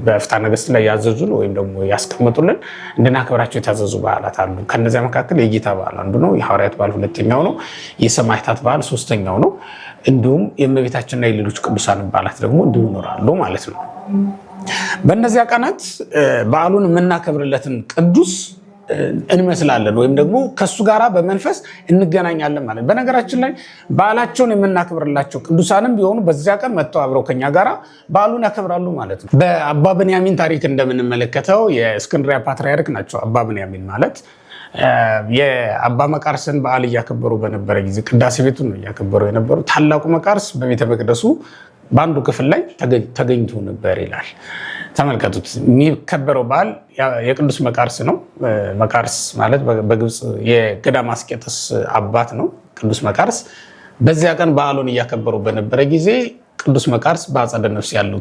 በፍትሐ ነገሥት ላይ ያዘዙን ወይም ደግሞ ያስቀመጡልን እንድናከብራቸው የታዘዙ በዓላት አሉ። ከነዚያ መካከል የጌታ በዓል አንዱ ነው። የሐዋርያት በዓል ሁለተኛው ነው። የሰማዕታት በዓል ሶስተኛው ነው። እንዲሁም የእመቤታችንና የሌሎች ቅዱሳን በዓላት ደግሞ እንዲሁ ይኖራሉ ማለት ነው። በእነዚያ ቀናት በዓሉን የምናከብርለትን ቅዱስ እንመስላለን ወይም ደግሞ ከሱ ጋራ በመንፈስ እንገናኛለን ማለት። በነገራችን ላይ በዓላቸውን የምናከብርላቸው ቅዱሳንም ቢሆኑ በዚያ ቀን መጥተው አብረው ከኛ ጋራ በዓሉን ያከብራሉ ማለት ነው። በአባ ብንያሚን ታሪክ እንደምንመለከተው የእስክንድርያ ፓትርያርክ ናቸው። አባ ብንያሚን ማለት የአባ መቃርስን በዓል እያከበሩ በነበረ ጊዜ ቅዳሴ ቤቱን ነው እያከበሩ የነበሩ። ታላቁ መቃርስ በቤተ መቅደሱ በአንዱ ክፍል ላይ ተገኝቶ ነበር ይላል። ተመልከቱት። የሚከበረው በዓል የቅዱስ መቃርስ ነው። መቃርስ ማለት በግብፅ የገዳመ አስቄጥስ አባት ነው ቅዱስ መቃርስ። በዚያ ቀን በዓሉን እያከበሩ በነበረ ጊዜ ቅዱስ መቃርስ በአጸደ ነፍስ ያለው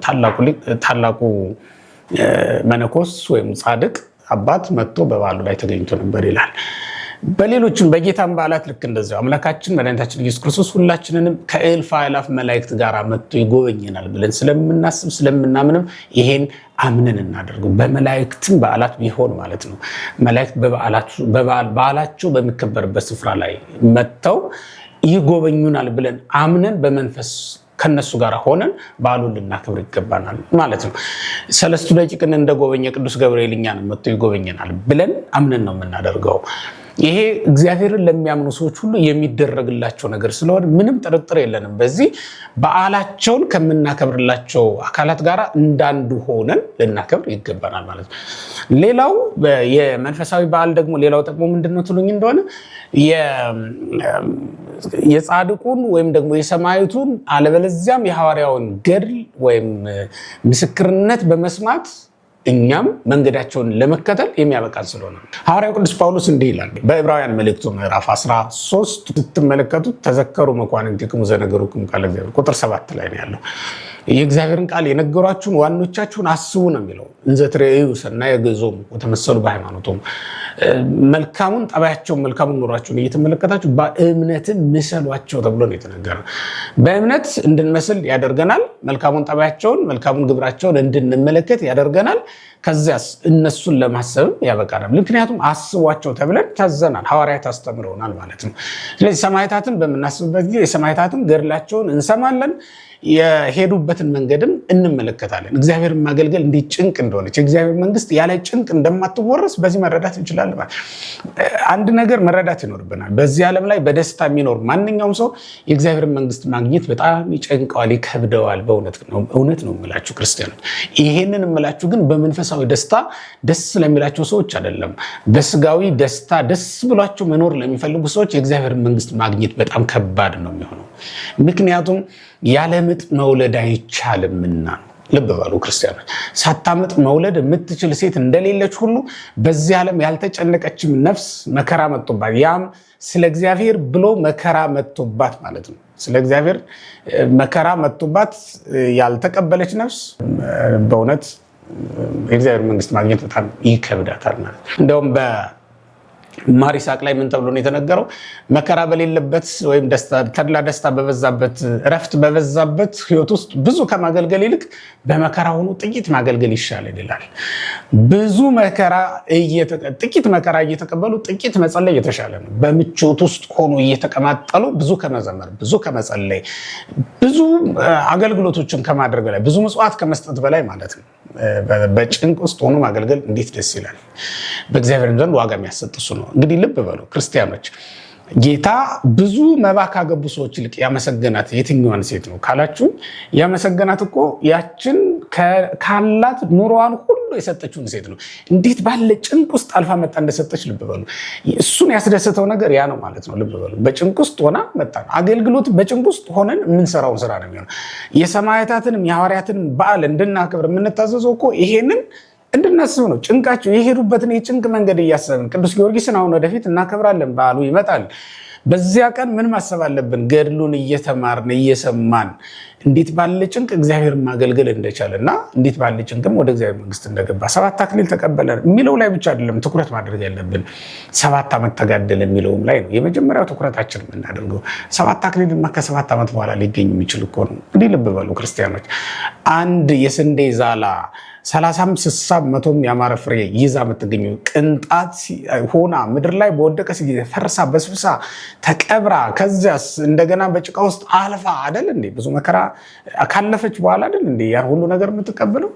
ታላቁ መነኮስ ወይም ጻድቅ አባት መጥቶ በበዓሉ ላይ ተገኝቶ ነበር ይላል። በሌሎችም በጌታም በዓላት ልክ እንደዚያው አምላካችን መድኃኒታችን ኢየሱስ ክርስቶስ ሁላችንንም ከእልፍ አእላፍ መላእክት ጋር መጥቶ ይጎበኘናል ብለን ስለምናስብ ስለምናምንም ይሄን አምነን እናደርገው። በመላእክትም በዓላት ቢሆን ማለት ነው። መላእክት በዓላቸው በሚከበርበት ስፍራ ላይ መጥተው ይጎበኙናል ብለን አምነን በመንፈስ ከነሱ ጋር ሆነን በዓሉን ልናከብር ይገባናል ማለት ነው። ሰለስቱ ደቂቅን እንደጎበኘ ቅዱስ ገብርኤል እኛንም መጥቶ ይጎበኘናል ብለን አምነን ነው የምናደርገው። ይሄ እግዚአብሔርን ለሚያምኑ ሰዎች ሁሉ የሚደረግላቸው ነገር ስለሆነ ምንም ጥርጥር የለንም። በዚህ በዓላቸውን ከምናከብርላቸው አካላት ጋር እንዳንዱ ሆነን ልናከብር ይገባናል ማለት ነው። ሌላው የመንፈሳዊ በዓል ደግሞ ሌላው ጥቅሙ ምንድነው ትሉኝ እንደሆነ የጻድቁን ወይም ደግሞ የሰማዕቱን አለበለዚያም የሐዋርያውን ገድል ወይም ምስክርነት በመስማት እኛም መንገዳቸውን ለመከተል የሚያበቃን ስለሆነ ሐዋርያው ቅዱስ ጳውሎስ እንዲህ ይላል በዕብራውያን መልእክቱ ምዕራፍ 13 ስትመለከቱት ተዘከሩ መኳንንቲክሙ ዘነገሩክሙ ቃለ እግዚአብሔር ቁጥር 7 ላይ ነው ያለው። የእግዚአብሔርን ቃል የነገሯችሁን ዋኖቻችሁን አስቡ ነው የሚለው። እንዘ ትሬዩ ሰናየ ገዞሙ ወተመሰሉ በሃይማኖቶሙ መልካሙን ጠባያቸውን መልካሙን ኑሯቸውን እየተመለከታችሁ በእምነትም ምሰሏቸው ተብሎ ነው የተነገረው። በእምነት እንድንመስል ያደርገናል። መልካሙን ጠባያቸውን መልካሙን ግብራቸውን እንድንመለከት ያደርገናል። ከዚያስ እነሱን ለማሰብም ያበቃናል። ምክንያቱም አስቧቸው ተብለን ታዘናል። ሐዋርያት አስተምረውናል ማለት ነው። ስለዚህ ሰማዕታትን በምናስብበት ጊዜ የሰማዕታትን ገድላቸውን እንሰማለን፣ የሄዱበትን መንገድም እንመለከታለን። እግዚአብሔርን ማገልገል እንዴት ጭንቅ እንደሆነች፣ የእግዚአብሔር መንግስት ያለ ጭንቅ እንደማትወረስ በዚህ መረዳት እንችላለን። አንድ ነገር መረዳት ይኖርብናል። በዚህ ዓለም ላይ በደስታ የሚኖር ማንኛውም ሰው የእግዚአብሔርን መንግስት ማግኘት በጣም ይጨንቀዋል፣ ይከብደዋል። እውነት ነው የምላችሁ ክርስቲያኖች። ይሄንን የምላችሁ ግን በመንፈሳዊ ደስታ ደስ ለሚላቸው ሰዎች አይደለም። በስጋዊ ደስታ ደስ ብሏቸው መኖር ለሚፈልጉ ሰዎች የእግዚአብሔርን መንግስት ማግኘት በጣም ከባድ ነው የሚሆነው። ምክንያቱም ያለ ምጥ መውለድ አይቻልምና። ልብ በሉ ክርስቲያኖች፣ ሳታምጥ መውለድ የምትችል ሴት እንደሌለች ሁሉ በዚህ ዓለም ያልተጨነቀችም ነፍስ መከራ መጥቶባት፣ ያም ስለ እግዚአብሔር ብሎ መከራ መጥቶባት ማለት ነው። ስለ እግዚአብሔር መከራ መጥቶባት ያልተቀበለች ነፍስ በእውነት የእግዚአብሔር መንግስት ማግኘት በጣም ይከብዳታል ማለት ነው። እንደውም ማር ይስሐቅ ላይ ምን ተብሎ ነው የተነገረው? መከራ በሌለበት ወይም ተድላ ደስታ በበዛበት እረፍት በበዛበት ህይወት ውስጥ ብዙ ከማገልገል ይልቅ በመከራ ሆኖ ጥቂት ማገልገል ይሻላል ይላል። ጥቂት መከራ እየተቀበሉ ጥቂት መጸለይ የተሻለ ነው። በምቾት ውስጥ ሆኖ እየተቀማጠሉ ብዙ ከመዘመር፣ ብዙ ከመጸለይ፣ ብዙ አገልግሎቶችን ከማድረግ በላይ ብዙ ምጽዋት ከመስጠት በላይ ማለት ነው። በጭንቅ ውስጥ ሆኖ ማገልገል እንዴት ደስ ይላል! በእግዚአብሔር ዘንድ ዋጋ የሚያሰጥ እሱ ነው። እንግዲህ ልብ በሉ ክርስቲያኖች፣ ጌታ ብዙ መባ ካገቡ ሰዎች ይልቅ ያመሰገናት የትኛዋን ሴት ነው ካላችሁ፣ ያመሰገናት እኮ ያችን ካላት ኑሮዋን ሁሉ የሰጠችውን ሴት ነው። እንዴት ባለ ጭንቅ ውስጥ አልፋ መጣ እንደሰጠች ልብ በሉ። እሱን ያስደሰተው ነገር ያ ነው ማለት ነው። ልብ በሉ። በጭንቅ ውስጥ ሆና መጣ ነው። አገልግሎት በጭንቅ ውስጥ ሆነን የምንሰራውን ስራ ነው የሚሆነው። የሰማዕታትንም የሐዋርያትንም በዓል እንድናከብር የምንታዘዘው እኮ ይሄንን እንድናስብ ነው። ጭንቃቸው የሄዱበትን የጭንቅ መንገድ እያሰብን ቅዱስ ጊዮርጊስን አሁን ወደፊት እናከብራለን። በዓሉ ይመጣል። በዚያ ቀን ምን ማሰብ አለብን? ገድሉን እየተማርን እየሰማን እንዴት ባለ ጭንቅ እግዚአብሔር ማገልገል እንደቻለ እና እንዴት ባለ ጭንቅም ወደ እግዚአብሔር መንግስት እንደገባ 7 አክሊል ተቀበለ የሚለው ላይ ብቻ አይደለም ትኩረት ማድረግ ያለብን፣ 7 ዓመት ተጋደለ የሚለውም ላይ ነው የመጀመሪያው ትኩረታችን የምናደርገው። 7 አክሊል ከ7 ዓመት በኋላ ሊገኝ የሚችል እኮ ነው። እንዲህ ልብ በሉ ክርስቲያኖች። አንድ የስንዴ ዛላ 30፣ 60፣ 100 ያማረ ፍሬ ይዛ የምትገኙ ቅንጣት ሆና ምድር ላይ በወደቀች ጊዜ ፈርሳ በስብሳ ተቀብራ ከዚያስ እንደገና በጭቃ ውስጥ አልፋ አይደል እንዴ ብዙ መከራ ካለፈች በኋላ አይደል እንዴ ያን ሁሉ ነገር የምትቀበለው?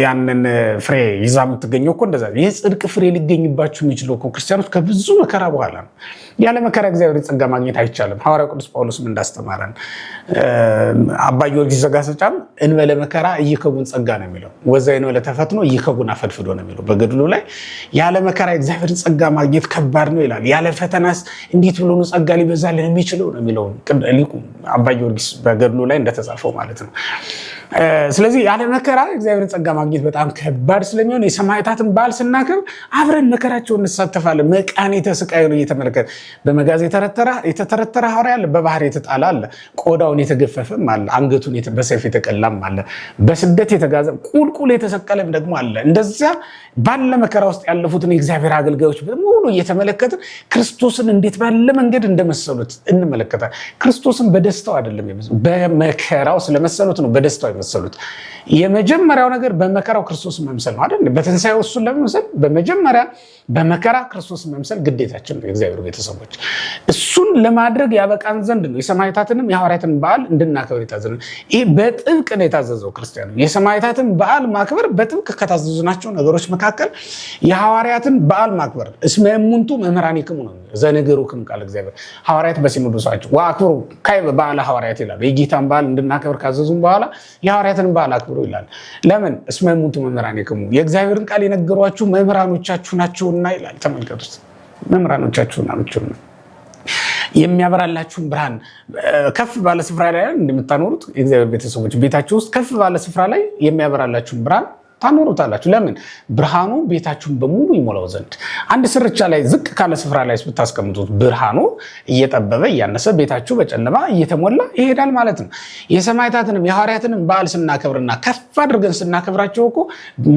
ያንን ፍሬ ይዛ የምትገኘው እኮ እንደዛ የጽድቅ ፍሬ ሊገኝባችሁ የሚችለው እኮ ክርስቲያኖች ከብዙ መከራ በኋላ ነው። ያለ መከራ እግዚአብሔር ጸጋ ማግኘት አይቻልም። ሐዋርያው ቅዱስ ጳውሎስም እንዳስተማረን አባ ጊዮርጊስ ዘጋስጫም እንበለ መከራ ኢይከውን ጸጋ ነው የሚለው፣ ወዛ እንበለ ተፈትኖ ኢይከውን አፈድፍዶ ነው የሚለው በገድሉ ላይ። ያለ መከራ እግዚአብሔር ጸጋ ማግኘት ከባድ ነው ይላል። ያለ ፈተናስ እንዴት ብሎ ነው ጸጋ ሊበዛልን የሚችለው ነው የሚለው ሊቁ አባ ጊዮርጊስ በገድሉ ላይ እንደተጻፈው ማለት ነው። ስለዚህ ያለ መከራ እግዚአብሔርን ጸጋ ማግኘት በጣም ከባድ ስለሚሆን የሰማዕታትን በዓል ስናከብር አብረን መከራቸውን እንሳተፋለን። መቃኔተ ስቃዩን እየተመለከተ በመጋዝ የተተረተረ ሐዋርያ አለ፣ በባህር የተጣለ አለ፣ ቆዳውን የተገፈፈም አለ፣ አንገቱን በሰይፍ የተቀላም አለ፣ በስደት የተጋዘ ቁልቁል የተሰቀለም ደግሞ አለ። እንደዚያ ባለ መከራ ውስጥ ያለፉትን የእግዚአብሔር አገልጋዮች በሙሉ እየተመለከትን ክርስቶስን እንዴት ባለ መንገድ እንደመሰሉት እንመለከታለን። ክርስቶስን በደስታው አይደለም በመከራው ስለመሰሉት ነው በደስታው የመሰሉት። የመጀመሪያው ነገር በመከራው ክርስቶስን መምሰል ነው አይደል? በትንሳኤው እሱን ለመምሰል በመጀመሪያ በመከራ ክርስቶስ መምሰል ግዴታችን ነው። የእግዚአብሔር ቤተሰቦች እሱን ለማድረግ ያበቃን ዘንድ ነው የሰማዕታትንም የሐዋርያትን በዓል እንድናከብር የታዘዝነው። ይህ በጥብቅ ነው የታዘዘው ክርስቲያኑ። የሰማዕታትን በዓል ማክበር በጥብቅ ከታዘዝናቸው ነገሮች መካከል የሐዋርያትን በዓል ማክበር እስመ እሙንቱ መምህራኒክሙ ነው ዘነገሩክም ቃል እግዚአብሔር። ሐዋርያት በሲኖዶሳቸው ወአክብሩ ካዕበ በዓለ ሐዋርያት ይላል። የጌታን በዓል እንድናከብር ካዘዙም በኋላ የሐዋርያትን በዓል አክብሩ ይላል። ለምን? እስመ እሙንቱ መምህራኒክሙ የእግዚአብሔርን ቃል የነገሯችሁ መምህራኖቻችሁ ናቸውና ይላል። ተመልከቱት፣ መምህራኖቻችሁ ናቸውና የሚያበራላችሁን ብርሃን ከፍ ባለ ስፍራ ላይ እንደምታኖሩት የእግዚአብሔር ቤተሰቦች ቤታችሁ ውስጥ ከፍ ባለ ስፍራ ላይ የሚያበራላችሁን ብርሃን ታኖሩታላችሁ። ለምን? ብርሃኑ ቤታችሁን በሙሉ ይሞላው ዘንድ። አንድ ስርቻ ላይ ዝቅ ካለ ስፍራ ላይ ብታስቀምጡት ብርሃኑ እየጠበበ እያነሰ ቤታችሁ በጨለማ እየተሞላ ይሄዳል ማለት ነው። የሰማዕታትንም የሐዋርያትንም በዓል ስናከብርና ከፍ አድርገን ስናከብራቸው እኮ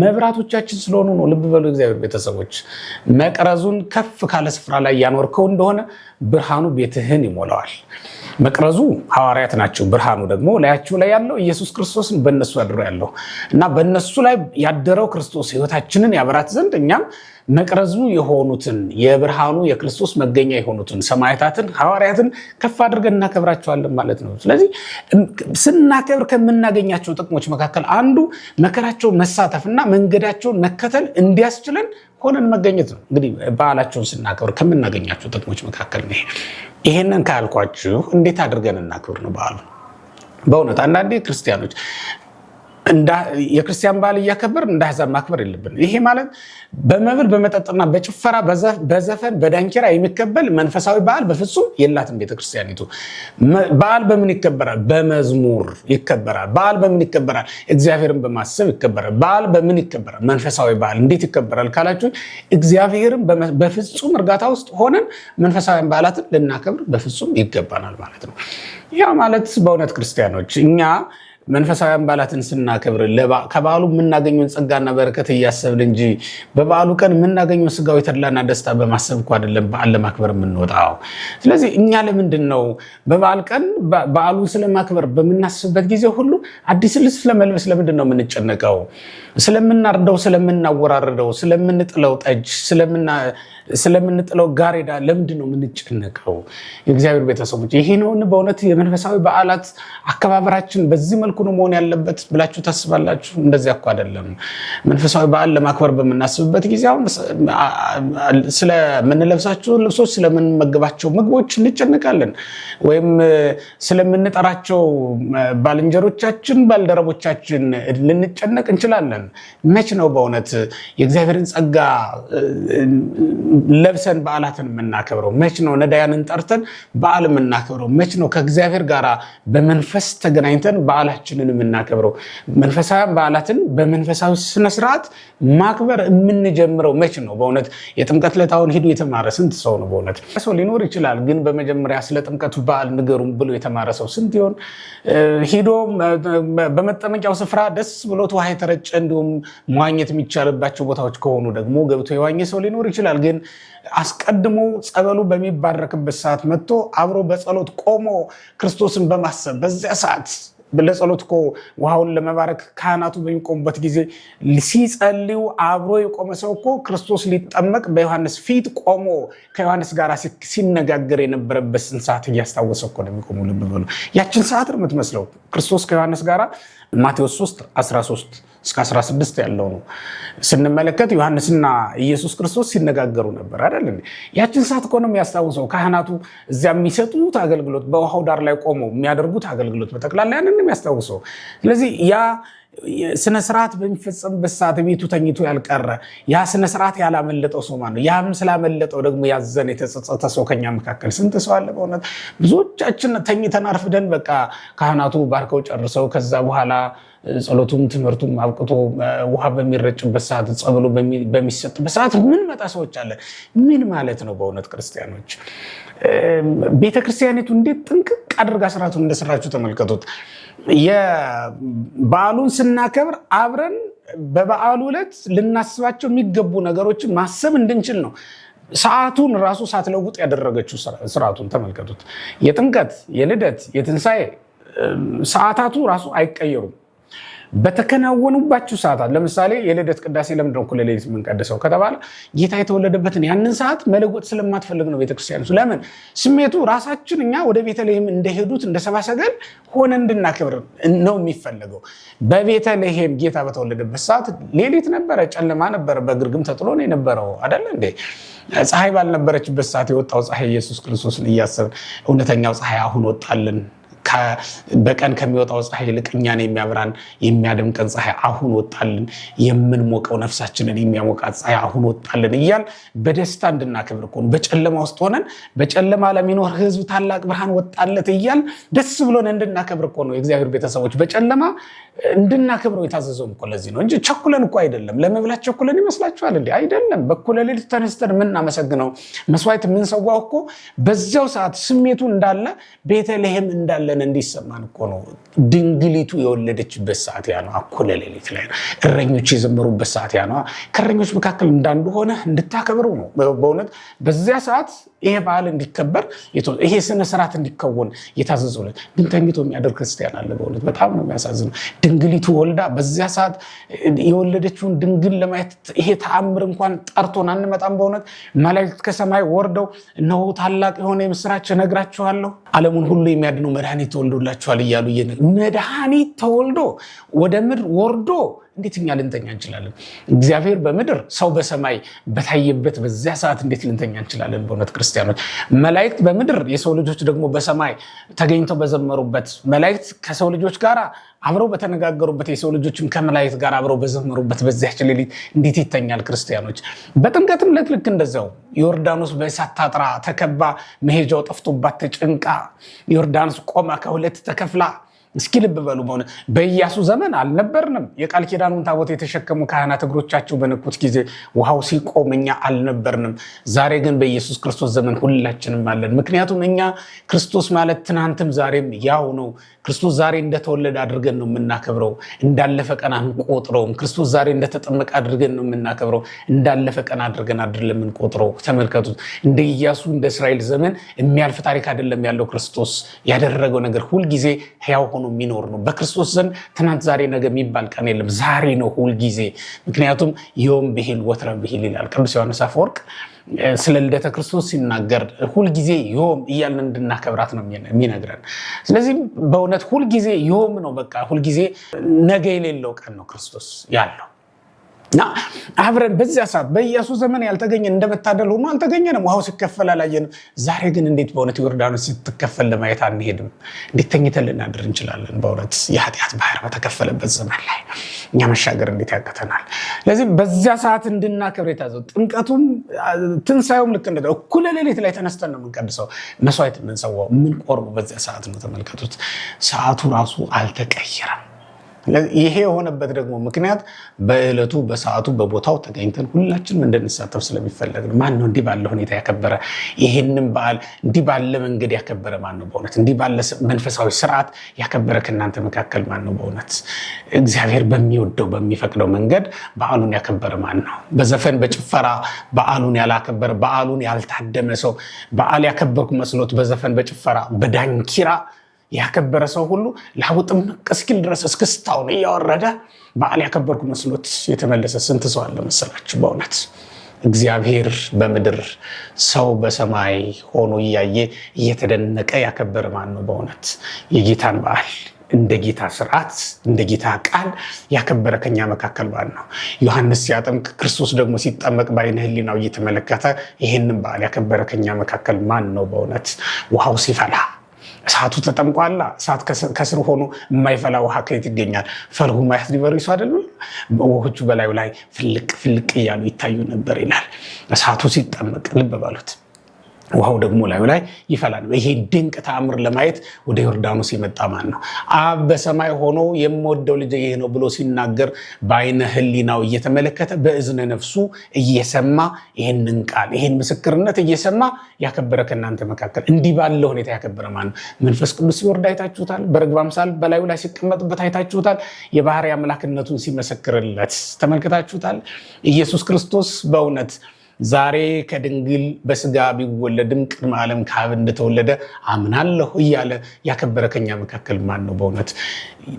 መብራቶቻችን ስለሆኑ ነው። ልብ በሉ እግዚአብሔር ቤተሰቦች፣ መቅረዙን ከፍ ካለ ስፍራ ላይ ያኖርከው እንደሆነ ብርሃኑ ቤትህን ይሞላዋል። መቅረዙ ሐዋርያት ናቸው። ብርሃኑ ደግሞ ላያቸው ላይ ያለው ኢየሱስ ክርስቶስን በእነሱ አድሮ ያለው እና በእነሱ ላይ ያደረው ክርስቶስ ሕይወታችንን ያበራት ዘንድ እኛም መቅረዙ የሆኑትን የብርሃኑ የክርስቶስ መገኛ የሆኑትን ሰማዕታትን ሐዋርያትን ከፍ አድርገን እናከብራቸዋለን ማለት ነው። ስለዚህ ስናከብር ከምናገኛቸው ጥቅሞች መካከል አንዱ መከራቸውን መሳተፍና መንገዳቸውን መከተል እንዲያስችለን ሆነን መገኘት ነው። እንግዲህ በዓላቸውን ስናከብር ከምናገኛቸው ጥቅሞች መካከል ነው። ይሄንን ካልኳችሁ እንዴት አድርገን እናክብር ነው በዓሉ? በእውነት አንዳንዴ ክርስቲያኖች የክርስቲያን በዓል እያከበር እንደ አሕዛብ ማክበር የለብን። ይሄ ማለት በመብል በመጠጥና በጭፈራ በዘፈን በዳንኪራ የሚከበል መንፈሳዊ በዓል በፍጹም የላትም ቤተክርስቲያኒቱ። በዓል በምን ይከበራል? በመዝሙር ይከበራል። በዓል በምን ይከበራል? እግዚአብሔርን በማሰብ ይከበራል። በዓል በምን ይከበራል? መንፈሳዊ በዓል እንዴት ይከበራል ካላችሁ እግዚአብሔርን በፍጹም እርጋታ ውስጥ ሆነን መንፈሳዊ በዓላትን ልናከብር በፍጹም ይገባናል ማለት ነው። ያ ማለት በእውነት ክርስቲያኖች እኛ መንፈሳዊያን በዓላትን ስናከብር ከበዓሉ የምናገኘውን ጸጋና በረከት እያሰብን እንጂ በበዓሉ ቀን የምናገኘው ስጋዊ ተድላና ደስታ በማሰብ እኮ አይደለም በዓል ለማክበር የምንወጣው። ስለዚህ እኛ ለምንድን ነው በበዓል ቀን በዓሉን ስለማክበር በምናስብበት ጊዜ ሁሉ አዲስ ልብስ ለመልበስ ለምንድን ነው የምንጨነቀው? ስለምናርደው፣ ስለምናወራርደው፣ ስለምንጥለው ጠጅ፣ ስለምንጥለው ጋሬዳ ለምንድን ነው የምንጨነቀው? የእግዚአብሔር ቤተሰቦች ይሄ ነውን በእውነት የመንፈሳዊ በዓላት አከባበራችን በዚህ መልኩ ነው መሆን ያለበት ብላችሁ ታስባላችሁ? እንደዚያ እኮ አይደለም። መንፈሳዊ በዓል ለማክበር በምናስብበት ጊዜ አሁን ስለምንለብሳቸው ልብሶች፣ ስለምንመገባቸው ምግቦች እንጨነቃለን። ወይም ስለምንጠራቸው ባልንጀሮቻችን፣ ባልደረቦቻችን ልንጨነቅ እንችላለን። መች ነው በእውነት የእግዚአብሔርን ጸጋ ለብሰን በዓላትን የምናከብረው? መች ነው ነዳያንን ጠርተን በዓል የምናከብረው? መች ነው ከእግዚአብሔር ጋር በመንፈስ ተገናኝተን በዓላችንን የምናከብረው? መንፈሳዊያን በዓላትን በመንፈሳዊ ስነስርዓት ማክበር የምንጀምረው መች ነው? በእውነት የጥምቀት ዕለታውን ሂዱ የተማረ ስንት ሰው ነው? በእውነት ሰው ሊኖር ይችላል፣ ግን በመጀመሪያ ስለ ጥምቀቱ በዓል ንገሩም ብሎ የተማረ ሰው ስንት ይሆን? ሂዶ በመጠመቂያው ስፍራ ደስ ብሎት ውሃ የተረጨ እንዲሁም መዋኘት የሚቻልባቸው ቦታዎች ከሆኑ ደግሞ ገብቶ የዋኘ ሰው ሊኖር ይችላል። ግን አስቀድሞ ጸበሉ በሚባረክበት ሰዓት መጥቶ አብሮ በጸሎት ቆሞ ክርስቶስን በማሰብ በዚያ ሰዓት ለጸሎት እኮ ውሃውን ለመባረክ ካህናቱ በሚቆሙበት ጊዜ ሲጸልዩ አብሮ የቆመ ሰው እኮ ክርስቶስ ሊጠመቅ በዮሐንስ ፊት ቆሞ ከዮሐንስ ጋር ሲነጋገር የነበረበትን ሰዓት እያስታወሰ እኮ ነው የሚቆሙ። ልብ በሉ። ያችን ሰዓት ነው የምትመስለው። ክርስቶስ ከዮሐንስ ጋር ማቴዎስ 3:13 እስከ 16 ያለው ነው ስንመለከት ዮሐንስና ኢየሱስ ክርስቶስ ሲነጋገሩ ነበር አይደል? ያችን ሰዓት እኮ ነው የሚያስታውሰው። ካህናቱ እዚያ የሚሰጡት አገልግሎት፣ በውሃው ዳር ላይ ቆመው የሚያደርጉት አገልግሎት በጠቅላላ ያንን ነው የሚያስታውሰው። ስለዚህ ያ ስነስርዓት በሚፈጸምበት ሰዓት ቤቱ ተኝቶ ያልቀረ ያ ስነስርዓት ያላመለጠው ሰው ማነው? ያም ስላመለጠው ደግሞ ያዘን የተጸጸተ ሰው ከኛ መካከል ስንት ሰው አለ? በእውነት ብዙዎቻችን ተኝተን አርፍደን በቃ ካህናቱ ባርከው ጨርሰው ከዛ በኋላ ጸሎቱም ትምህርቱም አብቅቶ ውሃ በሚረጭበት ሰዓት ጸበሉ በሚሰጥበት ሰዓት ምን መጣ ሰዎች አለ። ምን ማለት ነው? በእውነት ክርስቲያኖች ቤተክርስቲያኒቱ እንዴት ጥንቅቅ አድርጋ ስርዓቱን እንደሰራችሁ ተመልከቱት። የበዓሉን ስናከብር አብረን በበዓሉ ዕለት ልናስባቸው የሚገቡ ነገሮችን ማሰብ እንድንችል ነው። ሰዓቱን ራሱ ሳትለውጥ ያደረገችው ስርዓቱን ተመልከቱት። የጥምቀት፣ የልደት፣ የትንሣኤ ሰዓታቱ ራሱ አይቀየሩም። በተከናወኑባችሁ ሰዓታት ለምሳሌ የልደት ቅዳሴ ለምንድን ነው እኩለ ሌሊት የምንቀድሰው ከተባለ ጌታ የተወለደበትን ያንን ሰዓት መለወጥ ስለማትፈልግ ነው ቤተክርስቲያን። ለምን ስሜቱ ራሳችን እኛ ወደ ቤተልሔም እንደሄዱት እንደ ሰብአ ሰገል ሆነ እንድናከብር ነው የሚፈለገው። በቤተልሔም ጌታ በተወለደበት ሰዓት ሌሊት ነበረ፣ ጨለማ ነበረ፣ በግርግም ተጥሎ ነው የነበረው አይደል እንዴ? ፀሐይ ባልነበረችበት ሰዓት የወጣው ፀሐይ ኢየሱስ ክርስቶስን እያሰብን እውነተኛው ፀሐይ አሁን ወጣልን፣ በቀን ከሚወጣው ፀሐይ ይልቅ እኛን የሚያብራን የሚያደምቀን ፀሐይ አሁን ወጣልን፣ የምንሞቀው ነፍሳችንን የሚያሞቃት ፀሐይ አሁን ወጣልን እያል በደስታ እንድናከብር እኮ ነው። በጨለማ ውስጥ ሆነን በጨለማ ለሚኖር ሕዝብ ታላቅ ብርሃን ወጣለት እያል ደስ ብሎን እንድናከብር እኮ ነው። የእግዚአብሔር ቤተሰቦች በጨለማ እንድናከብረው የታዘዘውም እኮ ለዚህ ነው እንጂ ቸኩለን እኮ አይደለም። ለመብላት ቸኩለን ይመስላችኋል እንዴ? አይደለም። በኩለ ሌሊት ተነስተን የምናመሰግነው መስዋዕት የምንሰዋው እኮ በዚያው ሰዓት ስሜቱ እንዳለ ቤተልሔም እንዳለን እንዲሰማን እኮ ነው። ድንግሊቱ የወለደችበት ሰዓት ያ ነው። እኩለ ሌሊት ላይ ነው። እረኞች የዘመሩበት ሰዓት ያ ነው። ከእረኞች መካከል እንዳንዱ ሆነ እንድታከብሩ ነው። በእውነት በዚያ ሰዓት ይሄ በዓል እንዲከበር ይሄ ስነ ስርዓት እንዲከወን የታዘዘለት ግን ተኝቶ የሚያደርግ ክርስቲያን አለ። በእውነት በጣም ነው የሚያሳዝነው። ድንግሊቱ ወልዳ በዚያ ሰዓት የወለደችውን ድንግል ለማየት ይሄ ተአምር እንኳን ጠርቶን አንመጣም። በእውነት መላእክት ከሰማይ ወርደው እነሆ ታላቅ የሆነ የምስራች እነግራችኋለሁ፣ ዓለሙን ሁሉ የሚያድነው መድኃኒት ተወልዶላችኋል እያሉ መድኃኒት ተወልዶ ወደ ምድር ወርዶ እንዴት እኛ ልንተኛ እንችላለን? እግዚአብሔር በምድር ሰው በሰማይ በታየበት በዚያ ሰዓት እንዴት ልንተኛ እንችላለን? በእውነት ክርስቲያኖች መላእክት በምድር የሰው ልጆች ደግሞ በሰማይ ተገኝተው በዘመሩበት መላእክት ከሰው ልጆች ጋር አብረው በተነጋገሩበት የሰው ልጆችም ከመላእክት ጋር አብረው በዘመሩበት በዚያች ሌሊት እንዴት ይተኛል? ክርስቲያኖች በጥምቀትም ዕለት ልክ እንደዛው ዮርዳኖስ በእሳት ታጥራ ተከባ መሄጃው ጠፍቶባት ተጨንቃ ዮርዳኖስ ቆማ ከሁለት ተከፍላ እስኪ ልብ በሉ። በሆነ በኢያሱ ዘመን አልነበርንም። የቃል ኪዳኑን ታቦት የተሸከሙ ካህናት እግሮቻቸው በነኩት ጊዜ ውሃው ሲቆም እኛ አልነበርንም። ዛሬ ግን በኢየሱስ ክርስቶስ ዘመን ሁላችንም አለን። ምክንያቱም እኛ ክርስቶስ ማለት ትናንትም ዛሬም ያው ነው። ክርስቶስ ዛሬ እንደተወለደ አድርገን ነው የምናከብረው። እንዳለፈ ቀን አንቆጥረውም። ክርስቶስ ዛሬ እንደተጠመቀ አድርገን ነው የምናከብረው። እንዳለፈ ቀን አድርገን አይደለም የምንቆጥረው። ተመልከቱት። እንደ ኢያሱ እንደ እስራኤል ዘመን የሚያልፍ ታሪክ አይደለም ያለው። ክርስቶስ ያደረገው ነገር ሁልጊዜ ሕያው ሆኖ የሚኖር ነው። በክርስቶስ ዘንድ ትናንት ዛሬ ነገ የሚባል ቀን የለም። ዛሬ ነው ሁልጊዜ። ምክንያቱም ዮም ብሂል ወትረ ብሂል ይላል ቅዱስ ዮሐንስ አፈወርቅ ስለ ልደተ ክርስቶስ ሲናገር ሁልጊዜ ዮም እያልን እንድናከብራት ነው የሚነግረን። ስለዚህ በእውነት ሁልጊዜ ዮም ነው። በቃ ሁልጊዜ ነገ የሌለው ቀን ነው ክርስቶስ ያለው እና አብረን በዚያ ሰዓት በኢያሱ ዘመን ያልተገኘ እንደመታደል ሆኖ አልተገኘንም። ውሃው ሲከፈል አላየንም። ዛሬ ግን እንዴት በእውነት ዮርዳኖስ ስትከፈል ለማየት አንሄድም? እንዴት ተኝተን ልናድር እንችላለን? በእውነት የኃጢአት ባህር በተከፈለበት ዘመን ላይ እኛ መሻገር እንዴት ያቅተናል? ስለዚህ በዚያ ሰዓት እንድናከብር የታዘው ጥምቀቱም ትንሣኤውም ልክ እንደ እኩለ ሌሊት ላይ ተነስተን ነው የምንቀድሰው። መስዋዕት የምንሰዋው የምንቆርበው በዚያ ሰዓት ነው። ተመልከቱት። ሰዓቱ ራሱ አልተቀየረም። ይሄ የሆነበት ደግሞ ምክንያት በዕለቱ በሰዓቱ በቦታው ተገኝተን ሁላችንም እንድንሳተፍ ስለሚፈለግ ነው። ማን ነው እንዲህ ባለ ሁኔታ ያከበረ? ይህንን በዓል እንዲህ ባለ መንገድ ያከበረ ማን ነው? በእውነት እንዲህ ባለ መንፈሳዊ ስርዓት ያከበረ ከእናንተ መካከል ማን ነው? በእውነት እግዚአብሔር በሚወደው በሚፈቅደው መንገድ በዓሉን ያከበረ ማን ነው? በዘፈን በጭፈራ በዓሉን ያላከበረ፣ በዓሉን ያልታደመ ሰው በዓል ያከበርኩ መስሎት በዘፈን በጭፈራ በዳንኪራ ያከበረ ሰው ሁሉ ላውጥም እስኪል ድረስ እስክስታውን እያወረደ በዓል ያከበርኩ መስሎት የተመለሰ ስንት ሰው አለ መሰላችሁ? በእውነት እግዚአብሔር በምድር ሰው በሰማይ ሆኖ እያየ እየተደነቀ ያከበረ ማን ነው? በእውነት የጌታን በዓል እንደ ጌታ ስርዓት እንደ ጌታ ቃል ያከበረ ከኛ መካከል ማን ነው? ዮሐንስ ሲያጠምቅ ክርስቶስ ደግሞ ሲጠመቅ በዓይነ ሕሊናው እየተመለከተ ይህንን በዓል ያከበረ ከኛ መካከል ማን ነው? በእውነት ውሃው ሲፈላ እሳቱ ተጠምቋላ። እሳት ከስር ሆኖ የማይፈላ ውሃ ከየት ይገኛል? ፈልሁ ማያት ሊበሪሱ አይደለም? ውሆቹ በላዩ ላይ ፍልቅ ፍልቅ እያሉ ይታዩ ነበር ይላል። እሳቱ ሲጠመቅ ልብ በሉት። ውሃው ደግሞ ላዩ ላይ ይፈላል። ይሄ ድንቅ ተአምር ለማየት ወደ ዮርዳኖስ የመጣ ማን ነው? አብ በሰማይ ሆኖ የምወደው ልጅ ይሄ ነው ብሎ ሲናገር በዓይነ ሕሊናው እየተመለከተ በእዝነ ነፍሱ እየሰማ ይህንን ቃል ይህን ምስክርነት እየሰማ ያከበረ ከእናንተ መካከል እንዲህ ባለ ሁኔታ ያከበረ ማን ነው? መንፈስ ቅዱስ ሲወርድ አይታችሁታል። በርግብ አምሳል በላዩ ላይ ሲቀመጥበት አይታችሁታል። የባህሪ አምላክነቱን ሲመሰክርለት ተመልክታችሁታል። ኢየሱስ ክርስቶስ በእውነት ዛሬ ከድንግል በስጋ ቢወለድም ቅድመ ዓለም ከአብ እንደተወለደ አምናለሁ እያለ ያከበረ ከኛ መካከል ማን ነው? በእውነት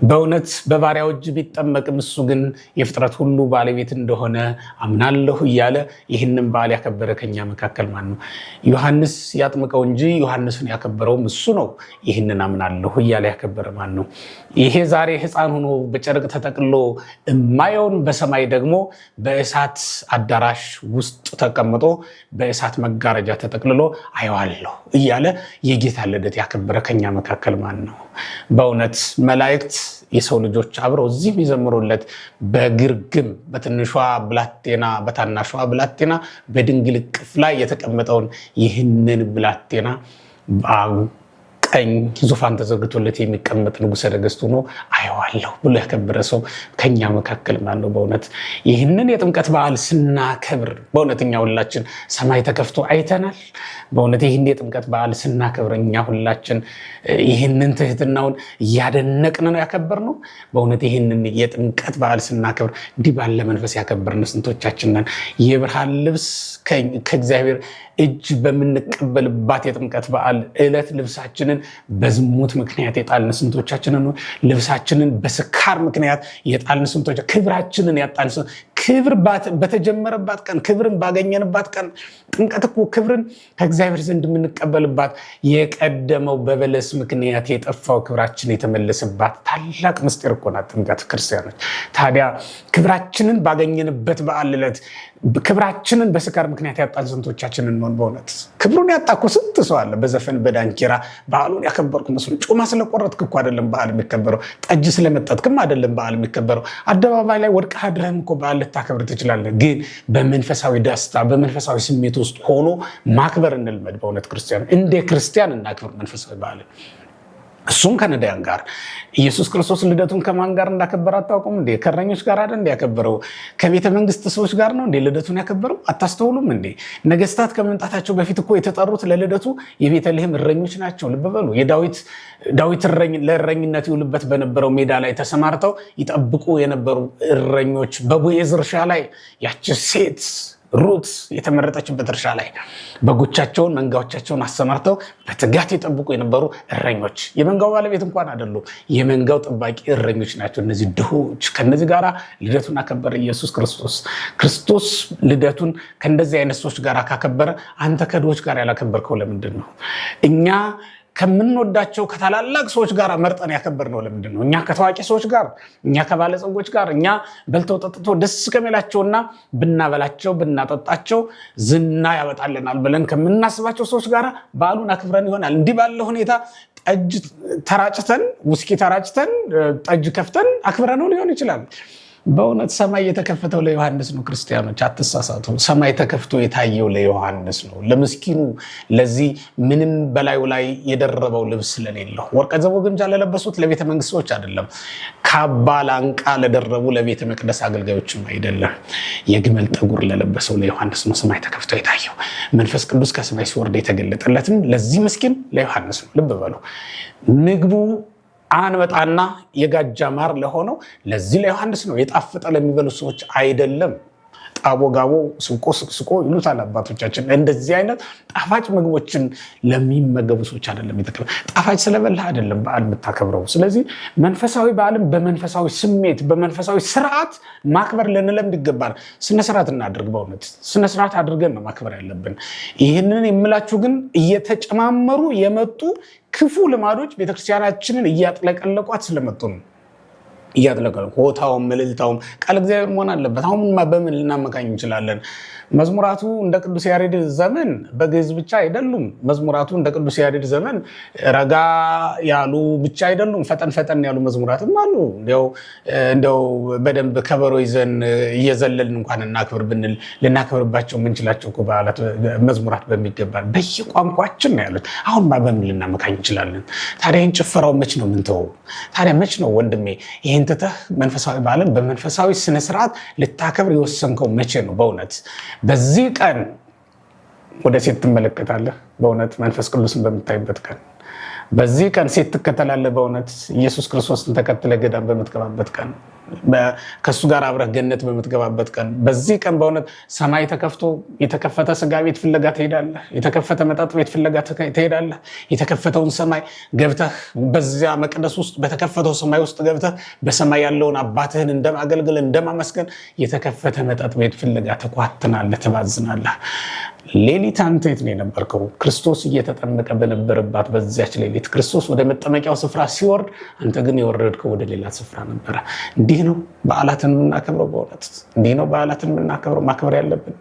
በእውነት በባሪያው እጅ ቢጠመቅም እሱ ግን የፍጥረት ሁሉ ባለቤት እንደሆነ አምናለሁ እያለ ይህንን በዓል ያከበረ ከኛ መካከል ማን ነው? ዮሐንስ ያጥምቀው እንጂ ዮሐንስን ያከበረውም እሱ ነው። ይህንን አምናለሁ እያለ ያከበረ ማን ነው? ይሄ ዛሬ ሕፃን ሆኖ በጨርቅ ተጠቅሎ እማየውን በሰማይ ደግሞ በእሳት አዳራሽ ውስጥ ተቀምጦ በእሳት መጋረጃ ተጠቅልሎ አየዋለሁ እያለ የጌታ ልደት ያከበረ ከኛ መካከል ማን ነው? በእውነት መላእክት የሰው ልጆች አብረው እዚህ የሚዘምሩለት በግርግም በትንሿ ብላቴና በታናሿ ብላቴና በድንግል እቅፍ ላይ የተቀመጠውን ይህንን ብላቴና ቀኝ ዙፋን ተዘርግቶለት የሚቀመጥ ንጉሠ ነገሥት ሆኖ አየዋለሁ ብሎ ያከበረ ሰው ከኛ መካከል ማን ነው? በእውነት ይህንን የጥምቀት በዓል ስናከብር በእውነት እኛ ሁላችን ሰማይ ተከፍቶ አይተናል። በእውነት ይህን የጥምቀት በዓል ስናከብር እኛ ሁላችን ይህንን ትህትናውን እያደነቅን ነው ያከበርነው። በእውነት ይህንን የጥምቀት በዓል ስናከብር እንዲህ ባለ መንፈስ ያከበርን ስንቶቻችን ነን? የብርሃን ልብስ ከእግዚአብሔር እጅ በምንቀበልባት የጥምቀት በዓል ዕለት ልብሳችንን በዝሙት ምክንያት የጣልን ስንቶቻችንን? ልብሳችንን በስካር ምክንያት የጣልን ስንቶች? ክብራችንን ያጣን ክብር በተጀመረባት ቀን ክብርን ባገኘንባት ቀን ጥምቀት እኮ ክብርን ከእግዚአብሔር ዘንድ የምንቀበልባት የቀደመው በበለስ ምክንያት የጠፋው ክብራችን የተመለሰባት ታላቅ ምስጢር እኮ ናት ጥምቀት። ክርስቲያኖች ታዲያ ክብራችንን ባገኘንበት በዓል ዕለት ክብራችንን በስካር ምክንያት ያጣን ስንቶቻችንን ነው? በእውነት ክብሩን ያጣ እኮ ስንት ሰው አለ። በዘፈን በዳንኪራ በዓሉን ያከበርኩ መስሎ ጮማ ስለቆረጥክ እኮ አይደለም በዓል የሚከበረው። ጠጅ ስለመጠጥክም አይደለም በዓል የሚከበረው። አደባባይ ላይ ወድቀህ አድረህም እኮ በዓል ልታከብር ትችላለህ። ግን በመንፈሳዊ ደስታ በመንፈሳዊ ስሜት ውስጥ ሆኖ ማክበር እንልመድ። በእውነት ክርስቲያን እንደ ክርስቲያን እናክብር መንፈሳዊ በዓልን። እሱም ከነዳያን ጋር ኢየሱስ ክርስቶስ ልደቱን ከማን ጋር እንዳከበረ አታውቁም እንዴ? ከእረኞች ጋር አይደል እንዴ ያከበረው? ከቤተ መንግስት ሰዎች ጋር ነው እንዴ ልደቱን ያከበረው? አታስተውሉም እንዴ? ነገስታት ከመምጣታቸው በፊት እኮ የተጠሩት ለልደቱ የቤተልሔም እረኞች ናቸው። ልብ በሉ። ዳዊት ለእረኝነት ይውልበት በነበረው ሜዳ ላይ ተሰማርተው ይጠብቁ የነበሩ እረኞች፣ በቦዔዝ እርሻ ላይ ያቺ ሴት ሩት የተመረጠችበት እርሻ ላይ በጎቻቸውን መንጋዎቻቸውን አሰማርተው በትጋት የጠብቁ የነበሩ እረኞች፣ የመንጋው ባለቤት እንኳን አይደሉም፣ የመንጋው ጠባቂ እረኞች ናቸው እነዚህ ድሆች። ከነዚህ ጋር ልደቱን አከበረ ኢየሱስ ክርስቶስ። ክርስቶስ ልደቱን ከእንደዚህ አይነት ሰዎች ጋር ካከበረ አንተ ከድሆች ጋር ያላከበርከው ለምንድን ነው? እኛ ከምንወዳቸው ከታላላቅ ሰዎች ጋር መርጠን ያከበርነው ለምንድን ነው? እኛ ከታዋቂ ሰዎች ጋር፣ እኛ ከባለጸጎች ጋር፣ እኛ በልተው ጠጥተው ደስ ከሚላቸውና ብናበላቸው ብናጠጣቸው ዝና ያወጣልናል ብለን ከምናስባቸው ሰዎች ጋር በዓሉን አክብረን ይሆናል። እንዲህ ባለ ሁኔታ ጠጅ ተራጭተን ውስኪ ተራጭተን ጠጅ ከፍተን አክብረነው ሊሆን ይችላል። በእውነት ሰማይ የተከፈተው ለዮሐንስ ነው። ክርስቲያኖች አትሳሳቱ። ሰማይ ተከፍቶ የታየው ለዮሐንስ ነው፣ ለምስኪኑ፣ ለዚህ ምንም በላዩ ላይ የደረበው ልብስ ስለሌለው። ወርቀ ዘቦ ግምጃ ለለበሱት ለቤተ መንግስት ሰዎች አይደለም፣ ካባ ላንቃ ለደረቡ ለቤተ መቅደስ አገልጋዮችም አይደለም፣ የግመል ጠጉር ለለበሰው ለዮሐንስ ነው ሰማይ ተከፍቶ የታየው። መንፈስ ቅዱስ ከሰማይ ሲወርድ የተገለጠለትም ለዚህ ምስኪን ለዮሐንስ ነው። ልብ በሉ። ምግቡ አንበጣና የጋጃ ማር ለሆነው ለዚህ ለዮሐንስ ነው። የጣፈጠ ለሚበሉ ሰዎች አይደለም። ጣቦ ጋቦ ስቆ ስቆ ይሉታል አባቶቻችን። እንደዚህ አይነት ጣፋጭ ምግቦችን ለሚመገቡ ሰዎች አይደለም የተከለ ጣፋጭ ስለበላህ አይደለም በዓል የምታከብረው። ስለዚህ መንፈሳዊ በዓልን በመንፈሳዊ ስሜት በመንፈሳዊ ስርዓት ማክበር ልንለምድ ይገባል። ስነስርዓት እናድርግ። በእውነት ስነስርዓት አድርገን ነው ማክበር ያለብን። ይህንን የምላችሁ ግን እየተጨማመሩ የመጡ ክፉ ልማዶች ቤተክርስቲያናችንን እያጥለቀለቋት ስለመጡ ነው። እያጥለቀለቁ ሆታውም ምልልታውም ቃል እግዚአብሔር መሆን አለበት። አሁን በምን ልናመካኝ እንችላለን? መዝሙራቱ እንደ ቅዱስ ያሬድ ዘመን በግዕዝ ብቻ አይደሉም። መዝሙራቱ እንደ ቅዱስ ያሬድ ዘመን ረጋ ያሉ ብቻ አይደሉም። ፈጠን ፈጠን ያሉ መዝሙራትም አሉ። እንዲያው በደንብ ከበሮ ይዘን እየዘለልን እንኳን እናክብር ብንል ልናክብርባቸው የምንችላቸው በዓላት መዝሙራት በሚገባል በየቋንቋችን ነው ያሉት። አሁን በምን ልናመካኝ እንችላለን? ታዲያ ይህን ጭፈራው መች ነው የምንተወው? ታዲያ መች ነው ወንድሜ ይህን ትተህ መንፈሳዊ በዓልን በመንፈሳዊ ስነስርዓት ልታከብር የወሰንከው መቼ ነው? በእውነት በዚህ ቀን ወደ ሴት ትመለከታለህ። በእውነት መንፈስ ቅዱስን በምታይበት ቀን በዚህ ቀን ሴት ትከተላለህ። በእውነት ኢየሱስ ክርስቶስን ተከትለ ገዳም በምትገባበት ቀን ከሱ ጋር አብረህ ገነት በምትገባበት ቀን በዚህ ቀን በእውነት ሰማይ ተከፍቶ የተከፈተ ስጋ ቤት ፍለጋ ትሄዳለህ። የተከፈተ መጠጥ ቤት ፍለጋ ትሄዳለህ። የተከፈተውን ሰማይ ገብተህ በዚያ መቅደስ ውስጥ በተከፈተው ሰማይ ውስጥ ገብተህ በሰማይ ያለውን አባትህን እንደማገልገል እንደማመስገን የተከፈተ መጠጥ ቤት ፍለጋ ትኳትናለህ፣ ትባዝናለህ። ሌሊት አንተ የት ነው የነበርከው? ክርስቶስ እየተጠመቀ በነበረባት በዚያች ሌሊት ክርስቶስ ወደ መጠመቂያው ስፍራ ሲወርድ አንተ ግን የወረድከው ወደ ሌላ ስፍራ ነበረ። እንዲህ ነው በዓላትን የምናከብረው። በእውነት እንዲህ ነው በዓላትን የምናከብረው። ማክበር ያለብን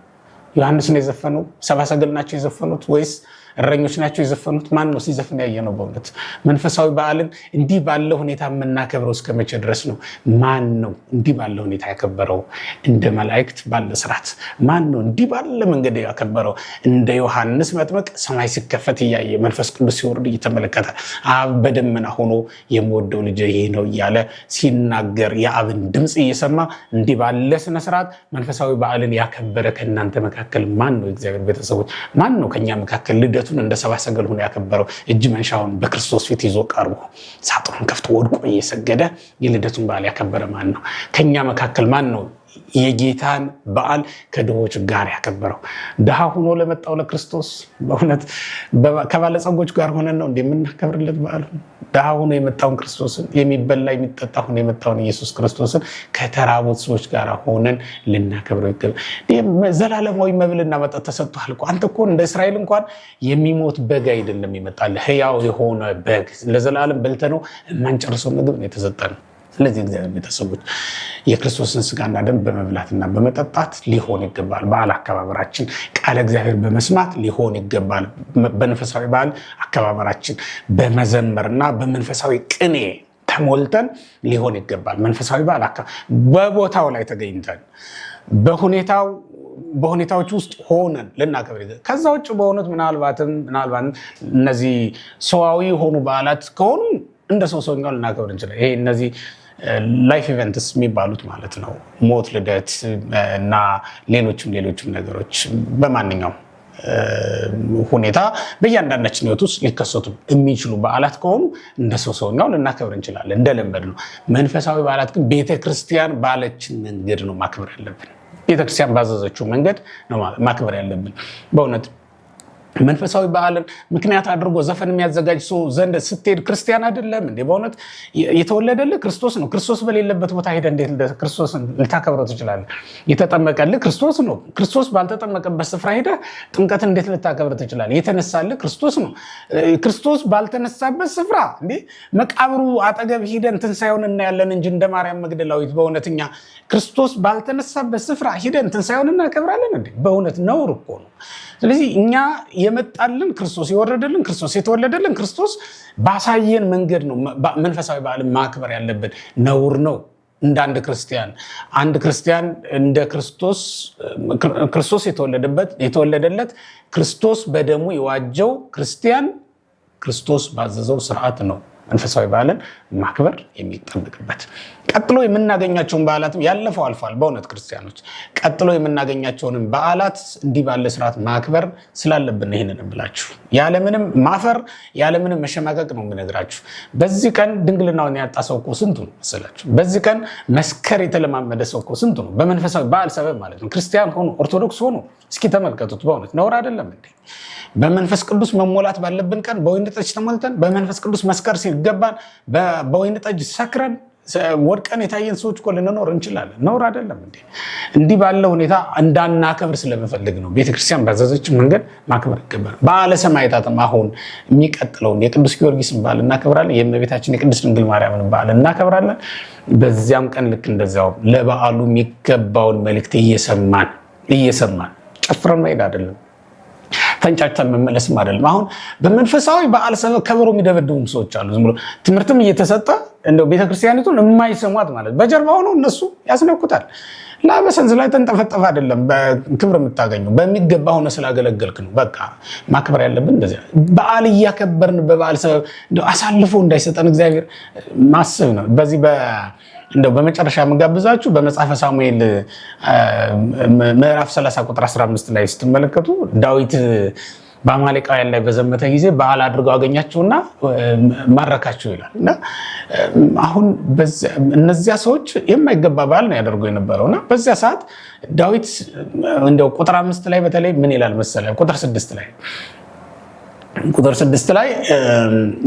ዮሐንስ ነው የዘፈነው? ሰብአ ሰገል ናቸው የዘፈኑት ወይስ እረኞች ናቸው የዘፈኑት? ማን ነው ሲዘፍን ያየ ነው? በእውነት መንፈሳዊ በዓልን እንዲህ ባለ ሁኔታ የምናከብረው እስከ መቼ ድረስ ነው? ማን ነው እንዲህ ባለ ሁኔታ ያከበረው? እንደ መላእክት ባለ ስርዓት ማን ነው እንዲህ ባለ መንገድ ያከበረው? እንደ ዮሐንስ መጥመቅ ሰማይ ሲከፈት እያየ መንፈስ ቅዱስ ሲወርድ እየተመለከተ አብ በደመና ሆኖ የምወደው ልጄ ይህ ነው እያለ ሲናገር የአብን ድምፅ እየሰማ እንዲህ ባለ ስነስርዓት መንፈሳዊ በዓልን ያከበረ ከእናንተ መካከል ማን ነው? የእግዚአብሔር ቤተሰቦች ማን ነው ከኛ መካከል ልደቱን እንደ ሰብአ ሰገል ሆኖ ያከበረው? እጅ መንሻውን በክርስቶስ ፊት ይዞ ቀርቦ ሳጥኑን ከፍቶ ወድቆ እየሰገደ የልደቱን በዓል ያከበረ ማን ነው? ከኛ መካከል ማን ነው የጌታን በዓል ከድሆች ጋር ያከበረው? ድሃ ሆኖ ለመጣው ለክርስቶስ በእውነት ከባለጸጎች ጋር ሆነን ነው እንደምናከብርለት በዓሉ? ድሃ ሆኖ የመጣውን ክርስቶስን የሚበላ የሚጠጣ ሆኖ የመጣውን ኢየሱስ ክርስቶስን ከተራቡት ሰዎች ጋር ሆነን ልናከብረው ይገባል። ዘላለማዊ መብልና መጠጥ ተሰጥቷል እኮ። አንተ እኮ እንደ እስራኤል እንኳን የሚሞት በግ አይደለም ይመጣል፣ ሕያው የሆነ በግ ለዘላለም በልተነው የማንጨርሰው ምግብ ነው የተሰጠን። ስለዚህ እግዚአብሔር ቤተሰቦች የክርስቶስን ስጋና ደም በመብላትና በመጠጣት ሊሆን ይገባል። በዓል አከባበራችን ቃለ እግዚአብሔር በመስማት ሊሆን ይገባል። በመንፈሳዊ በዓል አከባበራችን በመዘመርና በመንፈሳዊ ቅኔ ተሞልተን ሊሆን ይገባል። መንፈሳዊ በዓል በቦታው ላይ ተገኝተን በሁኔታዎች ውስጥ ሆነን ልናከብር ይገባል። ከዛ ውጭ በእውነት ምናልባት እነዚህ ሰዋዊ የሆኑ በዓላት ከሆኑ እንደ ሰውኛው ልናከብር እንችላለን። ይሄ እነዚህ ላይፍ ኢቨንትስ የሚባሉት ማለት ነው። ሞት፣ ልደት እና ሌሎችም ነገሮች በማንኛውም ሁኔታ በእያንዳንዳችን ሕይወት ውስጥ ሊከሰቱ የሚችሉ በዓላት ከሆኑ እንደ ሰውኛው ልናከብር እንችላለን፣ እንደለመድ ነው። መንፈሳዊ በዓላት ግን ቤተክርስቲያን ባለችን መንገድ ነው ማክበር ያለብን። ቤተክርስቲያን ባዘዘችው መንገድ ነው ማክበር ያለብን። በእውነት መንፈሳዊ በዓልን ምክንያት አድርጎ ዘፈን የሚያዘጋጅ ሰው ዘንድ ስትሄድ ክርስቲያን አይደለም እንዴ? በእውነት የተወለደልህ ክርስቶስ ነው። ክርስቶስ በሌለበት ቦታ ሄደህ እንዴት ክርስቶስን ልታከብረው ትችላለህ? የተጠመቀልህ ክርስቶስ ነው። ክርስቶስ ባልተጠመቀበት ስፍራ ሄደህ ጥምቀትን እንዴት ልታከብር ትችላለህ? የተነሳልህ ክርስቶስ ነው። ክርስቶስ ባልተነሳበት ስፍራ እንዴ መቃብሩ አጠገብ ሄደን ትንሣኤውን እናያለን እንጂ እንደ ማርያም መግደላዊት በእውነት እኛ ክርስቶስ ባልተነሳበት ስፍራ ሄደን ትንሣኤውን እናከብራለን እንዴ? በእውነት ነውር እኮ ነው። ስለዚህ እኛ የመጣልን ክርስቶስ የወረደልን ክርስቶስ የተወለደልን ክርስቶስ ባሳየን መንገድ ነው መንፈሳዊ በዓልን ማክበር ያለብን። ነውር ነው። እንደ አንድ ክርስቲያን እንደ ክርስቶስ የተወለደለት ክርስቶስ በደሙ የዋጀው ክርስቲያን ክርስቶስ ባዘዘው ስርዓት ነው መንፈሳዊ በዓልን ማክበር የሚጠበቅበት። ቀጥሎ የምናገኛቸውን በዓላት ያለፈው አልፏል። በእውነት ክርስቲያኖች ቀጥሎ የምናገኛቸውንም በዓላት እንዲህ ባለ ስርዓት ማክበር ስላለብን ይህንን ብላችሁ ያለምንም ማፈር ያለምንም መሸማቀቅ ነው የምነግራችሁ። በዚህ ቀን ድንግልናውን ያጣ ሰው እኮ ስንቱ ነው መሰላችሁ? በዚህ ቀን መስከር የተለማመደ ሰው እኮ ስንቱ ነው? በመንፈሳዊ በዓል ሰበብ ማለት ነው። ክርስቲያን ሆኖ ኦርቶዶክስ ሆኖ እስኪ ተመልከቱት። በእውነት ነውር አይደለም እንዴ? በመንፈስ ቅዱስ መሞላት ባለብን ቀን በወይን ጠጅ ተሞልተን በመንፈስ ቅዱስ መስከር ሲገባን በወይን ጠጅ ሰክረን ወድቀን የታየን ሰዎች እኮ ልንኖር እንችላለን። ነውር አይደለም እንዴ? እንዲህ ባለ ሁኔታ እንዳናከብር ስለምፈልግ ነው ቤተክርስቲያን ባዘዘችን መንገድ ማክበር ይገባል። በዓለ ሰማዕታትም አሁን የሚቀጥለውን የቅዱስ ጊዮርጊስን በዓል እናከብራለን። የእመቤታችን የቅድስት ድንግል ማርያምን በዓል እናከብራለን። በዚያም ቀን ልክ እንደዚያው ለበዓሉ የሚገባውን መልእክት እየሰማን ጨፍረን መሄድ አይደለም፣ ተንጫጭተን መመለስም አይደለም። አሁን በመንፈሳዊ በዓል ሰበብ ከበሮ የሚደበድቡም ሰዎች አሉ። ዝም ብሎ ትምህርትም እየተሰጠ እንደው ቤተክርስቲያኒቱን የማይሰሟት ማለት በጀርባ ሆነው እነሱ ያስነኩታል። ላበሰንዝ ላይ ተንጠፈጠፈ አይደለም በክብር የምታገኘው በሚገባ ሆነ ስላገለገልክ ነው። በቃ ማክበር ያለብን እንደዚያ በዓል እያከበርን በበዓል ሰበብ እንደው አሳልፎ እንዳይሰጠን እግዚአብሔር ማሰብ ነው። በዚህ እንደው በመጨረሻ የምጋብዛችሁ በመጽሐፈ ሳሙኤል ምዕራፍ 30 ቁጥር 15 ላይ ስትመለከቱ ዳዊት በአማሌቃውያን ላይ በዘመተ ጊዜ በዓል አድርገው አገኛቸውና ማረካቸው ይላል። እና አሁን እነዚያ ሰዎች የማይገባ በዓል ነው ያደርጉ የነበረውና በዚያ ሰዓት ዳዊት እንደው ቁጥር 5 ላይ በተለይ ምን ይላል መሰለህ? ቁጥር 6 ላይ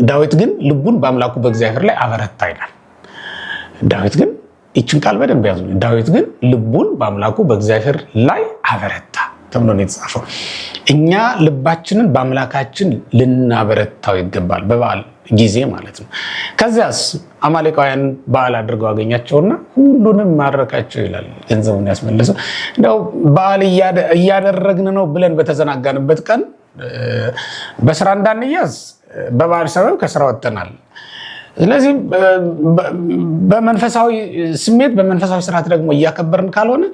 ዳዊት ግን ልቡን በአምላኩ በእግዚአብሔር ላይ አበረታ ይላል። ዳዊት ግን ይችን ቃል በደንብ ያዙ። ዳዊት ግን ልቡን በአምላኩ በእግዚአብሔር ላይ አበረታ ተብሎ ነው የተጻፈው። እኛ ልባችንን በአምላካችን ልናበረታው ይገባል፣ በበዓል ጊዜ ማለት ነው። ከዚያስ አማሌቃውያን በዓል አድርገው አገኛቸውና ሁሉንም ማረካቸው ይላል። ገንዘቡን ያስመለሰው እንደው በዓል እያደረግን ነው ብለን በተዘናጋንበት ቀን በስራ እንዳንያዝ በበዓል ሰበብ ከስራ ወጥተናል። ስለዚህ በመንፈሳዊ ስሜት በመንፈሳዊ ስርዓት ደግሞ እያከበርን ካልሆነ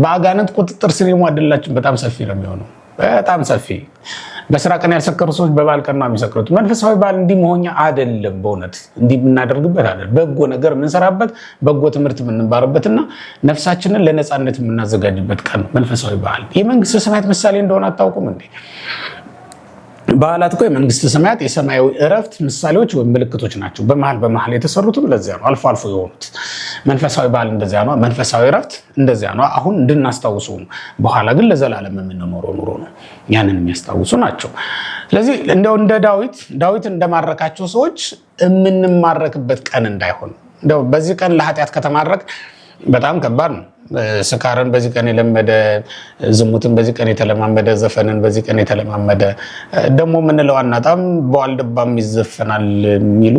በአጋንንት ቁጥጥር ስር የሟድላችን በጣም ሰፊ ነው የሚሆነው። በጣም ሰፊ። በስራ ቀን ያልሰከሩ ሰዎች በበዓል ቀን ነው የሚሰክሩት። መንፈሳዊ በዓል እንዲህ መሆኛ አይደለም። በእውነት እንዲህ የምናደርግበት አይደለም። በጎ ነገር የምንሰራበት፣ በጎ ትምህርት የምንባርበትና ነፍሳችንን ለነፃነት የምናዘጋጅበት ቀን ነው መንፈሳዊ በዓል። የመንግስተ ሰማያት ምሳሌ እንደሆነ አታውቁም እንዴ? በዓላት እኮ የመንግስተ ሰማያት የሰማያዊ እረፍት ምሳሌዎች ወይም ምልክቶች ናቸው። በመሀል የተሰሩትም ለዚያ ነው። አልፎ አልፎ የሆኑት መንፈሳዊ በዓል እንደዚያ ነው። መንፈሳዊ እረፍት እንደዚያ ነው። አሁን እንድናስታውሱ ነው። በኋላ ግን ለዘላለም የምንኖረው ኑሮ ነው። ያንን የሚያስታውሱ ናቸው። ስለዚህ እንደው እንደ ዳዊት እንደማረካቸው ሰዎች የምንማረክበት ቀን እንዳይሆን። እንደው በዚህ ቀን ለኃጢአት ከተማረክ በጣም ከባድ ነው። ስካርን በዚህ ቀን የለመደ፣ ዝሙትን በዚህ ቀን የተለማመደ፣ ዘፈንን በዚህ ቀን የተለማመደ ደግሞ ምንለው አናጣም። በዋልድባም ይዘፈናል የሚሉ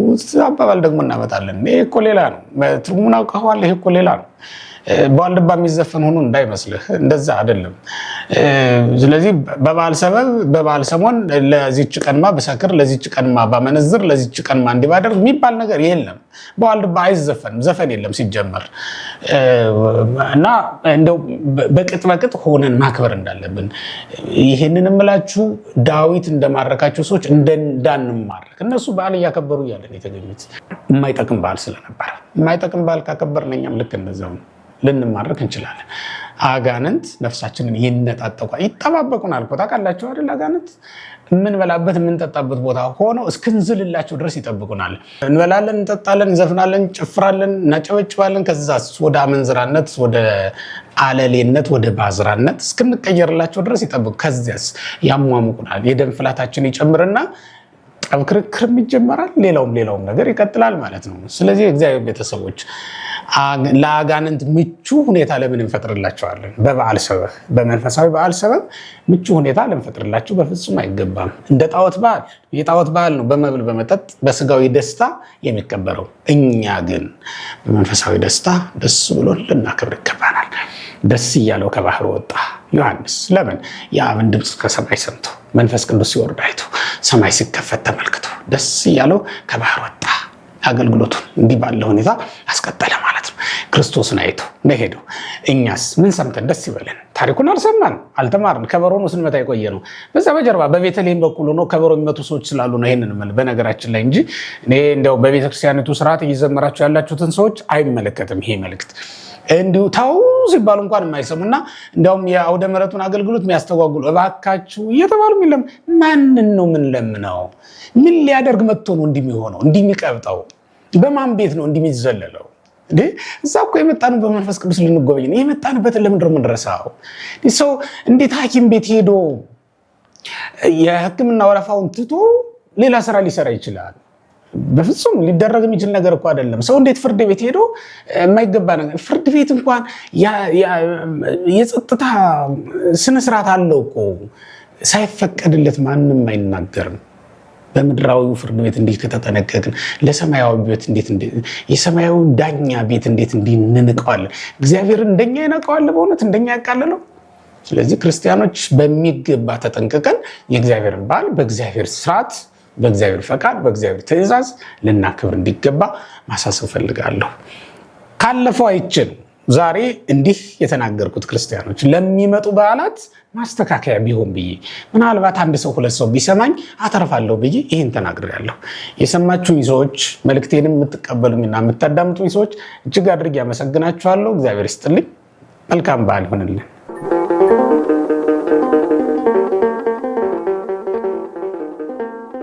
አባባል ደግሞ እናመጣለን። ይሄ እኮ ሌላ ነው። ትርጉሙን አውቀዋል። ይሄ እኮ ሌላ ነው። በዋልድባ የሚዘፈን ሆኖ እንዳይመስልህ፣ እንደዛ አይደለም። ስለዚህ በበዓል ሰበብ በበዓል ሰሞን ለዚች ቀንማ ብሰክር፣ ለዚች ቀንማ ባመነዝር፣ ለዚች ቀንማ እንዲህ ባደርግ የሚባል ነገር የለም። በዋልድባ አይዘፈንም፣ ዘፈን የለም ሲጀመር። እና እንደው በቅጥ ሆነን ማክበር እንዳለብን ይሄንን እምላችሁ ዳዊት እንደማረካቸው ሰዎች እንዳንማረክ። እነሱ በዓል እያከበሩ እያለን የተገኙት የማይጠቅም በዓል ስለነበረ፣ የማይጠቅም በዓል ካከበርን እኛም ልክ እንደዛው ልንማረክ እንችላለን። አጋንንት ነፍሳችንን ይጠባበቁናል እኮ ታውቃላችሁ አይደል? አጋንንት የምንበላበት የምንጠጣበት ቦታ ሆነው እስክንዝልላቸው ድረስ ይጠብቁናል። እንበላለን፣ እንጠጣለን፣ እንዘፍናለን፣ እንጨፍራለን፣ እናጨበጭባለን። ከዛ ወደ አመንዝራነት፣ ወደ አለሌነት፣ ወደ ባዝራነት እስክንቀየርላቸው ድረስ ይጠብቁ። ከዚያስ ያሟሙቁናል። የደም ፍላታችን ይጨምርና ጠብ ክርክርም ይጀመራል። ሌላውም ነገር ይቀጥላል ማለት ነው። ስለዚህ እግዚአብሔር ቤተሰቦች ለአጋንንት ምቹ ሁኔታ ለምን እንፈጥርላቸዋለን? በበዓል ሰበብ፣ በመንፈሳዊ በዓል ሰበብ ምቹ ሁኔታ ልንፈጥርላቸው በፍጹም አይገባም። እንደ የጣዖት በዓል ነው በመብል በመጠጥ በስጋዊ ደስታ የሚከበረው። እኛ ግን በመንፈሳዊ ደስታ ደስ ብሎን ልናከብር ይገባናል። ደስ እያለው ከባህር ወጣ ዮሐንስ። ለምን? የአብን ድምፅ ከሰማይ ሰምቶ መንፈስ ቅዱስ ሲወርድ አይቶ ሰማይ ሲከፈት ተመልክቶ ደስ እያለው ከባህር ወጣ። አገልግሎቱን እንዲህ ባለ ሁኔታ አስቀጠለ ማለት ነው። ክርስቶስን አይቶ እንደሄደው እኛስ ምን ሰምተን ደስ ይበለን? ታሪኩን አልሰማን፣ አልተማርን። ከበሮ ነው ስንመታ የቆየ ነው። በዛ በጀርባ በቤተልሔም በኩል ሆኖ ከበሮ የሚመቱ ሰዎች ስላሉ ነው ይሄንን በነገራችን ላይ እንጂ እኔ እንደው በቤተክርስቲያኒቱ ስርዓት እየዘመራችሁ ያላችሁትን ሰዎች አይመለከትም ይሄ መልእክት። እንዲሁ ታው ሲባሉ እንኳን የማይሰሙና እንዲያውም የአውደ ምሕረቱን አገልግሎት የሚያስተጓጉሉ እባካችሁ እየተባሉ የሚለም ማንን ነው ምን ለምነው? ምን ሊያደርግ መጥቶ ነው እንደሚሆነው እንደሚቀብጠው? በማን ቤት ነው እንደሚዘለለው? እዛ እኮ የመጣነው በመንፈስ ቅዱስ ልንጎበኝ ነው። የመጣንበትን ለምንድን ነው የምንረሳው? ሰው እንዴት ሐኪም ቤት ሄዶ የሕክምና ወረፋውን ትቶ ሌላ ስራ ሊሰራ ይችላል? በፍጹም ሊደረግ የሚችል ነገር እኮ አይደለም። ሰው እንዴት ፍርድ ቤት ሄዶ የማይገባ ነገር፣ ፍርድ ቤት እንኳን የጸጥታ ስነስርዓት አለው እኮ ሳይፈቀድለት ማንም አይናገርም። በምድራዊው ፍርድ ቤት እንዲህ ከተጠነቀቅን ለሰማያዊ ቤት እንዴት የሰማያዊ ዳኛ ቤት እንዴት እንንቀዋለን? እግዚአብሔርን እንደኛ ይነቀዋል? በእውነት እንደኛ ያቃልለው? ስለዚህ ክርስቲያኖች በሚገባ ተጠንቅቀን የእግዚአብሔርን በዓል በእግዚአብሔር ስርዓት፣ በእግዚአብሔር ፈቃድ፣ በእግዚአብሔር ትእዛዝ ልናክብር እንዲገባ ማሳሰብ ፈልጋለሁ። ካለፈው አይችን ዛሬ እንዲህ የተናገርኩት ክርስቲያኖች ለሚመጡ በዓላት ማስተካከያ ቢሆን ብዬ ምናልባት አንድ ሰው ሁለት ሰው ቢሰማኝ አተርፋለሁ ብዬ ይህን ተናግሬያለሁ። የሰማችሁኝ ሰዎች፣ መልእክቴንም የምትቀበሉኝና የምታዳምጡኝ ሰዎች እጅግ አድርጌ ያመሰግናችኋለሁ። እግዚአብሔር ይስጥልኝ። መልካም በዓል ይሆንልን።